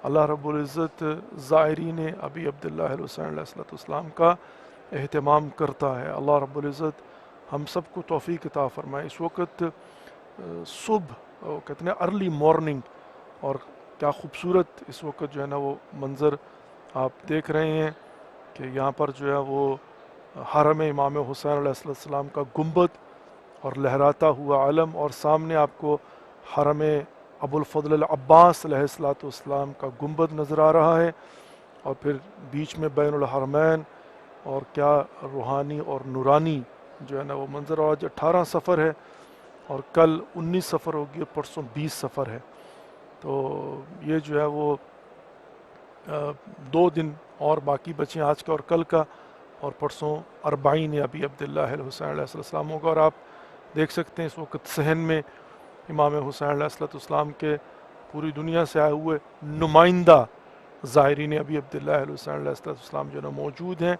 اللہ رب العزت زائرین ابی عبداللہ حسین علیہ السلام کا اہتمام کرتا ہے. اللہ رب العزت ہم سب کو توفیق عطا فرمائے. اس وقت صبح کہتے ہیں ارلی مارننگ، اور کیا خوبصورت اس وقت جو ہے نا وہ منظر آپ دیکھ رہے ہیں کہ یہاں پر جو ہے وہ حرم امام حسین علیہ السلام کا گنبد اور لہراتا ہوا علم، اور سامنے آپ کو حرم ابو الفضل العباس علیہ السلام کا گنبد نظر آ رہا ہے، اور پھر بیچ میں بین الحرمین. اور کیا روحانی اور نورانی جو ہے نا وہ منظر. اور آج 18 سفر ہے اور کل 19 سفر ہوگی اور پرسوں 20 سفر ہے. تو یہ جو ہے وہ 2 دن اور باقی بچے آج کا اور کل کا، اور پرسوں 40 ابی عبداللہ الحسین علیہ السلام ہوگا. اور آپ دیکھ سکتے ہیں اس وقت صحن میں امام حسین علیہ السلام کے پوری دنیا سے آئے ہوئے نمائندہ زائرین ابی عبداللہ الحسین علیہ السلام جو ہے نا موجود ہیں،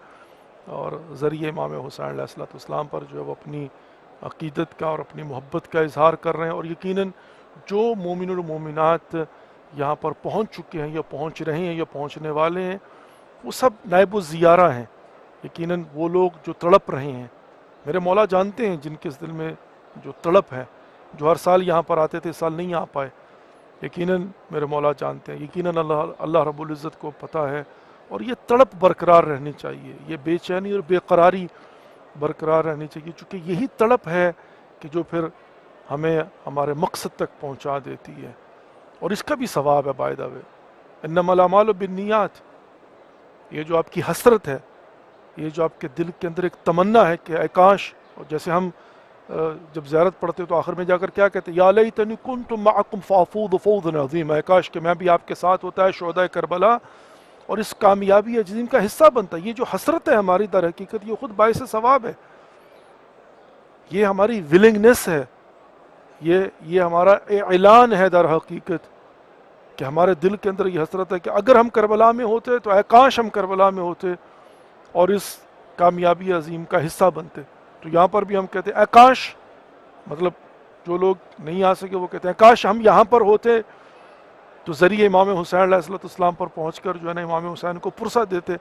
اور ذریعے امام حسین علیہ السلام پر جو ہے وہ اپنی عقیدت کا اور اپنی محبت کا اظہار کر رہے ہیں. اور یقیناً جو مومن و مومنات یہاں پر پہنچ چکے ہیں یا پہنچ رہے ہیں یا پہنچنے والے ہیں، وہ سب نائب الزیارہ ہیں. یقیناً وہ لوگ جو تڑپ رہے ہیں، میرے مولا جانتے ہیں جن کے دل میں جو تڑپ ہے، جو ہر سال یہاں پر آتے تھے، اس سال نہیں آ پائے، یقیناً میرے مولا جانتے ہیں. یقیناً اللہ رب العزت کو پتہ ہے. اور یہ تڑپ برقرار رہنی چاہیے، یہ بے چینی اور بے قراری برقرار رہنی چاہیے، چونکہ یہی تڑپ ہے کہ جو پھر ہمیں ہمارے مقصد تک پہنچا دیتی ہے. اور اس کا بھی ثواب ہے بائی دا وے، انما الاعمال بالنیات. یہ جو آپ کی حسرت ہے، یہ جو آپ کے دل کے اندر ایک تمنا ہے کہ اے کاش، اور جیسے ہم جب زیارت پڑھتے تو آخر میں جا کر کیا کہتے ہیں، یا لیتنی کنت معکم فافوض فوضا عظیما، اے کاش کہ میں بھی آپ کے ساتھ ہوتا ہے شہداء کربلا اور اس کامیابی عظیم کا حصہ بنتا. یہ جو حسرت ہے ہماری در حقیقت، یہ خود باعث ثواب ہے. یہ ہماری ولنگنس ہے، یہ ہمارا اعلان ہے در حقیقت کہ ہمارے دل کے اندر یہ حسرت ہے کہ اگر ہم کربلا میں ہوتے تو اے کاش ہم کربلا میں ہوتے اور اس کامیابی عظیم کا حصہ بنتے. تو یہاں پر بھی ہم کہتے ہیں اے کاش، مطلب جو لوگ نہیں آ سکے وہ کہتے ہیں کاش ہم یہاں پر ہوتے تو ذریعے امام حسین علیہ السلام پر پہنچ کر جو ہے نا امام حسین کو پرسہ دیتے.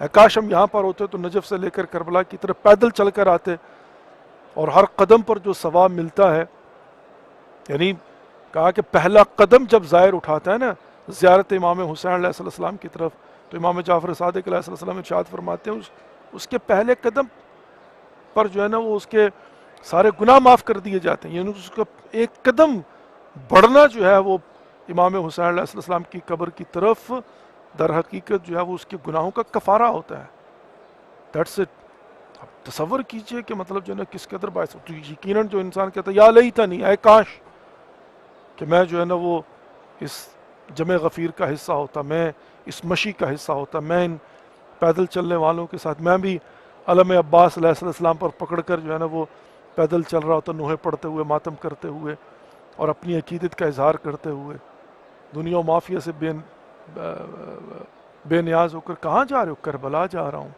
اے کاش ہم یہاں پر ہوتے تو نجف سے لے کر کربلا کی طرف پیدل چل کر آتے، اور ہر قدم پر جو ثواب ملتا ہے، یعنی کہا کہ پہلا قدم جب زائر اٹھاتا ہے نا زیارت امام حسین علیہ السلام کی طرف، تو امام جعفر صادق علیہ السلام ارشاد فرماتے ہیں اس کے پہلے قدم پر جو ہے نا وہ اس کے سارے گناہ معاف کر دیے جاتے ہیں. یعنی اس کا ایک قدم بڑھنا جو ہے وہ امام حسین علیہ السلام کی قبر کی طرف در حقیقت جو ہے وہ اس کے گناہوں کا کفارہ ہوتا ہے. That's it. اب تصور کیجئے کہ مطلب جو ہے نا کس قدر باعث. تو یقیناً جو انسان کہتا ہے یا لیتنی، اے کاش کہ میں جو ہے نا وہ اس جمع غفیر کا حصہ ہوتا، میں اس مشی کا حصہ ہوتا، میں ان پیدل چلنے والوں کے ساتھ، میں بھی علم عباس علیہ السلام پر پکڑ کر جو ہے نا وہ پیدل چل رہا ہوتا، نوحے پڑھتے ہوئے، ماتم کرتے ہوئے اور اپنی عقیدت کا اظہار کرتے ہوئے. دنیا و مافیا سے بے نیاز ہو کر کہاں جا رہے ہو؟ کربلا جا رہا ہوں.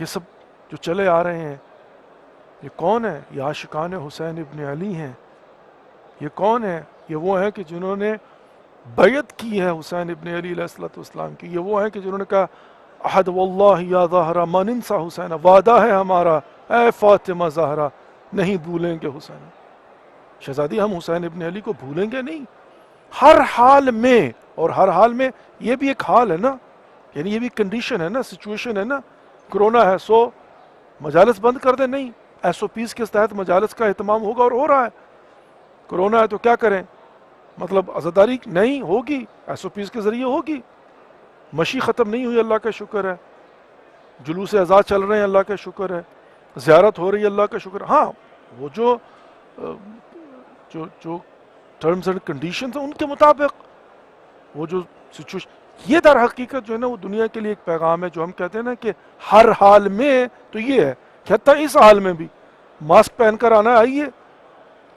یہ سب جو چلے آ رہے ہیں یہ کون ہے؟ یہ عاشقان حسین ابن علی ہیں. یہ کون ہے؟ یہ وہ ہیں کہ جنہوں نے بیعت کی ہے حسین ابن علی علیہ السلام کی. یہ وہ ہیں کہ جنہوں نے کہا احد واللہ یا زہرا ما ننسى حسین، وعدہ ہے ہمارا اے فاطمہ زہرا نہیں بھولیں گے حسین. شہزادی ہم حسین ابن علی کو بھولیں گے نہیں ہر حال میں. اور ہر حال میں یہ بھی ایک حال ہے نا، یعنی یہ بھی کنڈیشن ہے نا، سچویشن ہے نا. کرونا ہے سو مجالس بند کر دیں؟ نہیں، SOPs کے تحت مجالس کا اہتمام ہوگا اور ہو رہا ہے. کرونا ہے تو کیا کریں؟ مطلب عزاداری نہیں ہوگی، SOPs کے ذریعے ہوگی. مشی ختم نہیں ہوئی، اللہ کا شکر ہے. جلوس عزا چل رہے ہیں، اللہ کا شکر ہے. زیارت ہو رہی ہے، اللہ کا شکر ہے. ہاں وہ جو ٹرمز اینڈ کنڈیشنز ہیں ان کے مطابق وہ جو سچویشن، یہ در حقیقت جو ہے نا وہ دنیا کے لیے ایک پیغام ہے جو ہم کہتے ہیں نا کہ ہر حال میں. تو یہ ہے کہ حتیٰ اس حال میں بھی ماسک پہن کر آنا آئیے،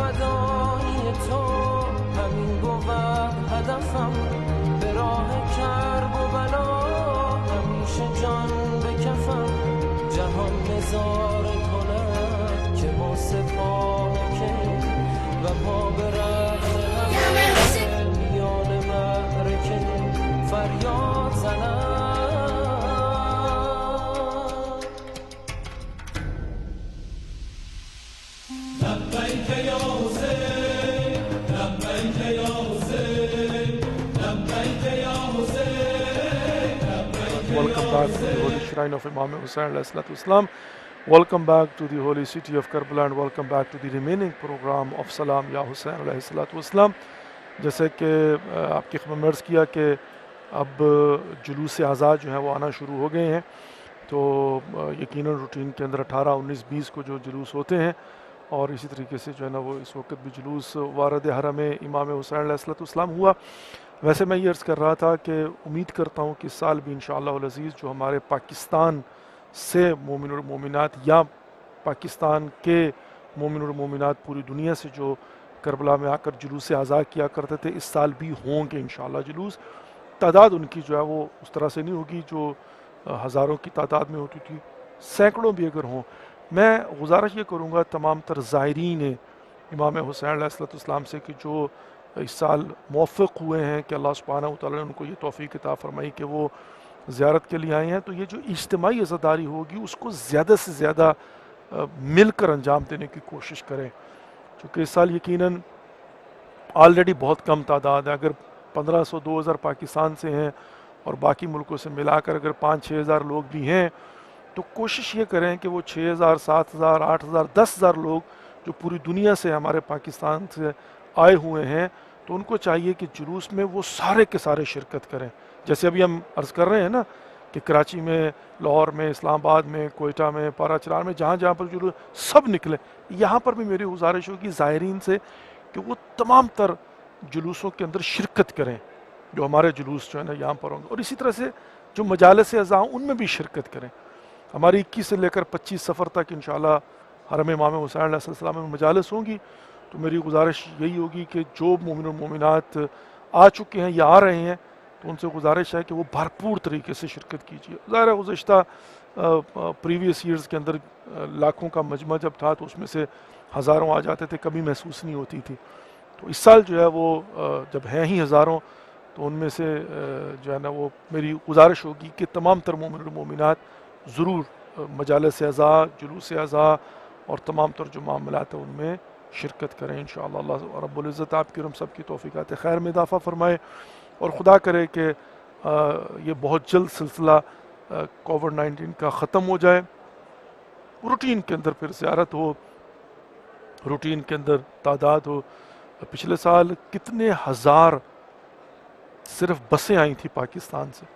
فدای تو همین بود هدفم به راه کرب و بلا همیشه جان به کفم جهان نظاره کند که با سپاه که و پا به رخت همه میان معرکه فریاد زنم لبیک یا حسین لبیک یا حسین لبیک یا حسین Welcome back to the holy shrine of Imam Hussain alayhi salatu wasalam. Welcome back to the holy city of Karbala and welcome back to the remaining program of Salam Ya Hussain alayhi salatu wasalam. جیسے کہ آپ کی خبر میں عرض کیا کہ اب جلوس آزاد جو ہیں وہ آنا شروع ہو گئے ہیں، تو یقیناً روٹین کے اندر 18 19 20 کو جو جلوس ہوتے ہیں، اور اسی طریقے سے جو ہے نا وہ اس وقت بھی جلوس وارد حرم امام حسین علیہ الصلوۃ والسلام ہوا۔ ویسے میں یہ عرض کر رہا تھا کہ امید کرتا ہوں کہ اس سال بھی انشاءاللہ العزیز جو ہمارے پاکستان سے مومن اور مومنات یا پاکستان کے مومن اور مومنات پوری دنیا سے جو کربلا میں آ کر جلوس آزاد کیا کرتے تھے، اس سال بھی ہوں گے انشاءاللہ جلوس۔ تعداد ان کی جو ہے وہ اس طرح سے نہیں ہوگی جو ہزاروں کی تعداد میں ہوتی تھی، سینکڑوں بھی اگر ہوں۔ میں گزارش یہ کروں گا تمام تر زائرین امام حسین علیہ السلام سے کہ جو اس سال موفق ہوئے ہیں کہ اللہ سبحانہ وتعالی نے ان کو یہ توفیق عطا فرمائی کہ وہ زیارت کے لیے آئے ہیں، تو یہ جو اجتماعی عزاداری ہوگی اس کو زیادہ سے زیادہ مل کر انجام دینے کی کوشش کریں، چونکہ اس سال یقیناً آلریڈی بہت کم تعداد ہے۔ اگر 1500 2000 پاکستان سے ہیں اور باقی ملکوں سے ملا کر اگر 5-6 ہزار لوگ بھی ہیں، تو کوشش یہ کریں کہ وہ 6000 7000 8000 10000 لوگ جو پوری دنیا سے ہمارے پاکستان سے آئے ہوئے ہیں، تو ان کو چاہیے کہ جلوس میں وہ سارے کے سارے شرکت کریں۔ جیسے ابھی ہم عرض کر رہے ہیں نا کہ کراچی میں، لاہور میں، اسلام آباد میں، کوئٹہ میں، پارا چرار میں، جہاں جہاں پر جلوس سب نکلے، یہاں پر بھی میری گزارش ہوگی زائرین سے کہ وہ تمام تر جلوسوں کے اندر شرکت کریں جو ہمارے جلوس جو ہے نا یہاں پر ہوں گے، اور اسی طرح سے جو مجالس اعزاء ان میں بھی شرکت کریں۔ ہماری 21 سے لے کر 25 سفر تک انشاءاللہ حرم امام حسین علیہ السلام میں مجالس ہوں گی، تو میری گزارش یہی ہوگی کہ جو مومن و مومنات آ چکے ہیں یا آ رہے ہیں تو ان سے گزارش ہے کہ وہ بھرپور طریقے سے شرکت کیجیے۔ ظاہر ہے گزشتہ پریویس ایئرز کے اندر لاکھوں کا مجمع جب تھا تو اس میں سے ہزاروں آ جاتے تھے، کمی محسوس نہیں ہوتی تھی، تو اس سال جو ہے وہ جب ہیں ہی ہزاروں، تو ان میں سے جو ہے نا وہ میری گزارش ہوگی کہ تمام تر مومن و مومنات ضرور مجالس اعزاء، جلوس اعزاء اور تمام تر جو معاملات ہیں ان میں شرکت کریں انشاءاللہ۔ اللہ رب العزت آپ کی اور ہم سب کی توفیقات خیر میں اضافہ فرمائے، اور خدا کرے کہ یہ بہت جلد سلسلہ کووڈ-19 کا ختم ہو جائے، روٹین کے اندر پھر زیارت ہو، روٹین کے اندر تعداد ہو۔ پچھلے سال کتنے ہزار صرف بسیں آئی تھیں پاکستان سے،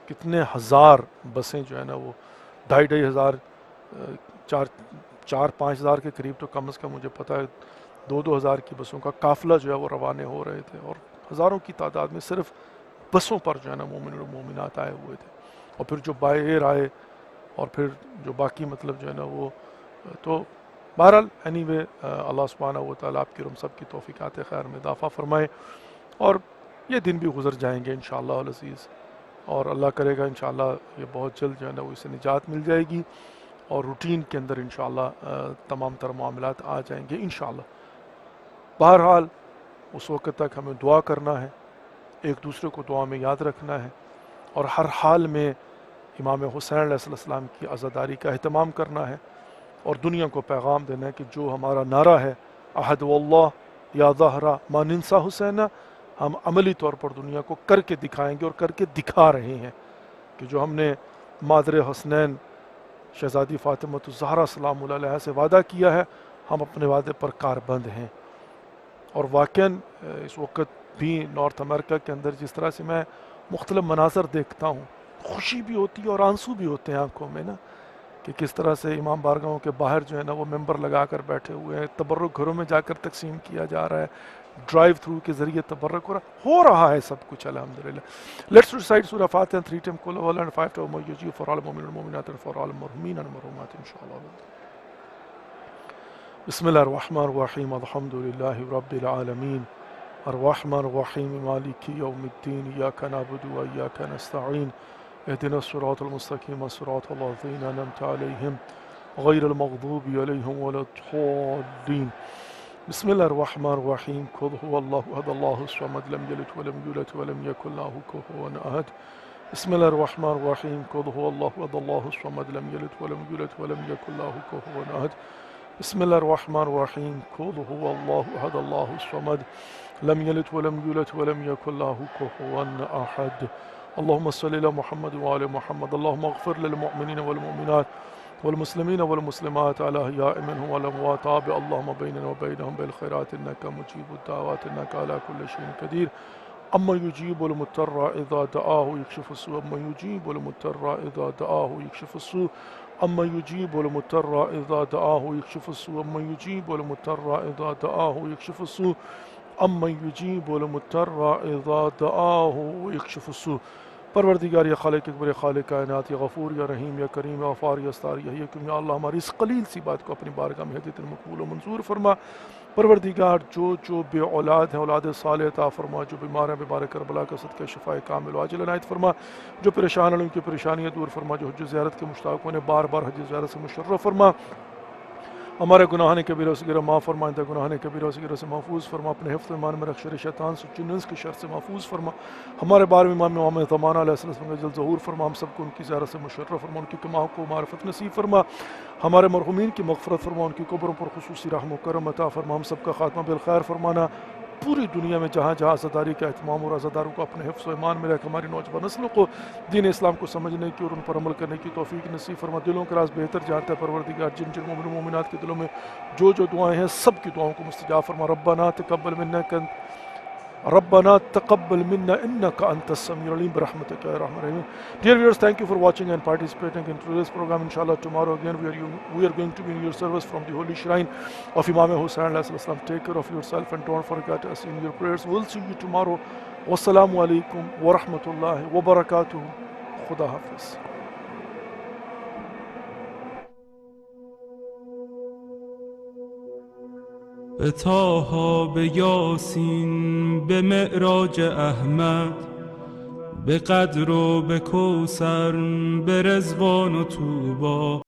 کتنے ہزار بسیں جو ہے نا وہ 2,500 ہزار 4-5 ہزار کے قریب تو کم از کم مجھے پتہ ہے 2-2 ہزار کی بسوں کا قافلہ جو ہے وہ روانہ ہو رہے تھے، اور ہزاروں کی تعداد میں صرف بسوں پر جو ہے نا مومن اور مومنات آئے ہوئے تھے، اور پھر جو بائی ایئر آئے، اور پھر جو باقی مطلب جو ہے نا وہ، تو بہرحال اینی وے اللہ سبحانہ و تعالیٰ آپ کی اور ہم سب کی توفیقات خیر میں اضافہ فرمائے، اور یہ دن بھی گزر جائیں گے انشاءاللہ العزیز، اور اللہ کرے گا انشاءاللہ یہ بہت جلد جو ہے نا وہ اسے نجات مل جائے گی، اور روٹین کے اندر انشاءاللہ تمام تر معاملات آ جائیں گے انشاءاللہ۔ بہرحال اس وقت تک ہمیں دعا کرنا ہے، ایک دوسرے کو دعا میں یاد رکھنا ہے، اور ہر حال میں امام حسین علیہ السلام کی عزاداری کا اہتمام کرنا ہے، اور دنیا کو پیغام دینا ہے کہ جو ہمارا نعرہ ہے احد واللہ یا ظہرا ما ننسا حسین، ہم عملی طور پر دنیا کو کر کے دکھائیں گے اور کر کے دکھا رہے ہیں کہ جو ہم نے مادر حسنین شہزادی فاطمہ الزہرا سلام اللہ علیہ سے وعدہ کیا ہے، ہم اپنے وعدے پر کاربند ہیں۔ اور واقعاً اس وقت بھی نارتھ امریکہ کے اندر جس طرح سے میں مختلف مناظر دیکھتا ہوں، خوشی بھی ہوتی ہے اور آنسو بھی ہوتے ہیں آنکھوں میں نا، کہ کس طرح سے امام بارگاہوں کے باہر جو ہے نا وہ ممبر لگا کر بیٹھے ہوئے ہیں، تبرک گھروں میں جا کر تقسیم کیا جا رہا ہے، ڈرائیو تھرو کے ذریعے تبرک ہو رہا ہے سب کچھ الحمدللہ۔ لیٹس ریسائٹ سورہ فاتحہ 3 times قل هو اللہ 5 times موجود فار آل مومنین والمومنات فار آل مرحومین والمرحومات انشاءاللہ۔ بسم الله الرحمن الرحيم الحمد لله رب العالمين الرحمن الرحيم مالك يوم الدين إياك نعبد وإياك نستعين اهدنا الصراط المستقيم صراط الذين أنعمت عليهم غير المغضوب عليهم ولا الضالين بسم الله الرحمن الرحيم قل هو الله أحد الله الصمد لم يلد ولم يولد ولم يكن له كفوا أحد بسم الله الرحمن الرحيم قل هو الله أحد الله الصمد لم يلد ولم يولد ولم يكن له كفوا أحد بسم الله الرحمن الرحيم قل هو الله أحد الله الصمد لم يلد ولم يولد ولم يكن له كفوا أحد اللهم صل على محمد وعلى محمد اللهم اغفر للمؤمنين والمؤمنات والمسلمين والمسلمات على أحياء منهم والأموات اللهم بيننا وبينهم بالخيرات إنك مجيب الدعوات إنك على كل شيء قدير أما يجيب المضطر إذا دعاه يكشف السوء أما يجيب المضطر إذا دعاه يكشف السوء أما يجيب المضطر إذا دعاه يكشف السوء أما يجيب المضطر إذا دعاه يكشف السوء أما يجيب المضطر إذا دعاه يكشف السوء پروردگار یا خالق اکبر خالق کائنات یا غفور یا رحیم یا کریم یا غفار یا ستار یا حکیم یا اللہ ہماری اس قلیل سی بات کو اپنی بارگاہ میں ہدایت مقبول و منظور فرما پروردگار جو بے اولاد ہیں اولاد صالح عطا فرما جو بیمار ہیں بیمار کربلا کا صدقہ شفاء کامل و عاجل عنایت فرما جو پریشان ہیں ان کی پریشانیاں دور فرما جو حج زیارت کے مشتاق نے بار بار حج زیارت سے مشرف فرما ہمارے گناہان کبیرہ و صغیرہ معاف فرما آئندہ گناہان کبیرہ و صغیرہ سے محفوظ فرما اپنے حفظ ایمان میں رکھ شر شیطان سے جنس کی شر سے محفوظ فرما ہمارے بارے میں امام محمد زمانہ علیہ السلام کا جل ظہور فرما ہم سب کو ان کی زیارت سے مشرف فرما ان کی کماؤں کو معرفت نصیب فرما ہمارے مرحومین کی مغفرت فرما ان کی قبروں پر خصوصی رحم و کرم عطا فرما ہم سب کا خاتمہ بالخیر فرمانا پوری دنیا میں جہاں جہاں عزاداری کا اہتمام اور عزاداروں کو اپنے حفظ و ایمان میں رکھ ہماری نوجوان نسلوں کو دین اسلام کو سمجھنے کی اور ان پر عمل کرنے کی توفیق نصیب فرما دلوں کے راز بہتر جانتا ہے پروردگار جن جن مومن و مومنات کے دلوں میں جو دعائیں ہیں سب کی دعاؤں کو مستجاب فرما ربنا تقبل منا انك انت السميع العليم برحمتك يا ارحم الراحمين. Dear viewers, thank you for watching and participating in today's program. Inshallah, tomorrow again we are going to be in your service from the holy shrine of Imam Hussain alayhi salam. Take care of yourself and don't forget us in your prayers. We'll see you tomorrow. Wassalamu alaikum wa rahmatullahi wa barakatuh. Khuda hafiz. به طه به یاسین به معراج احمد به قدر و به کوثر به رضوان و طوبی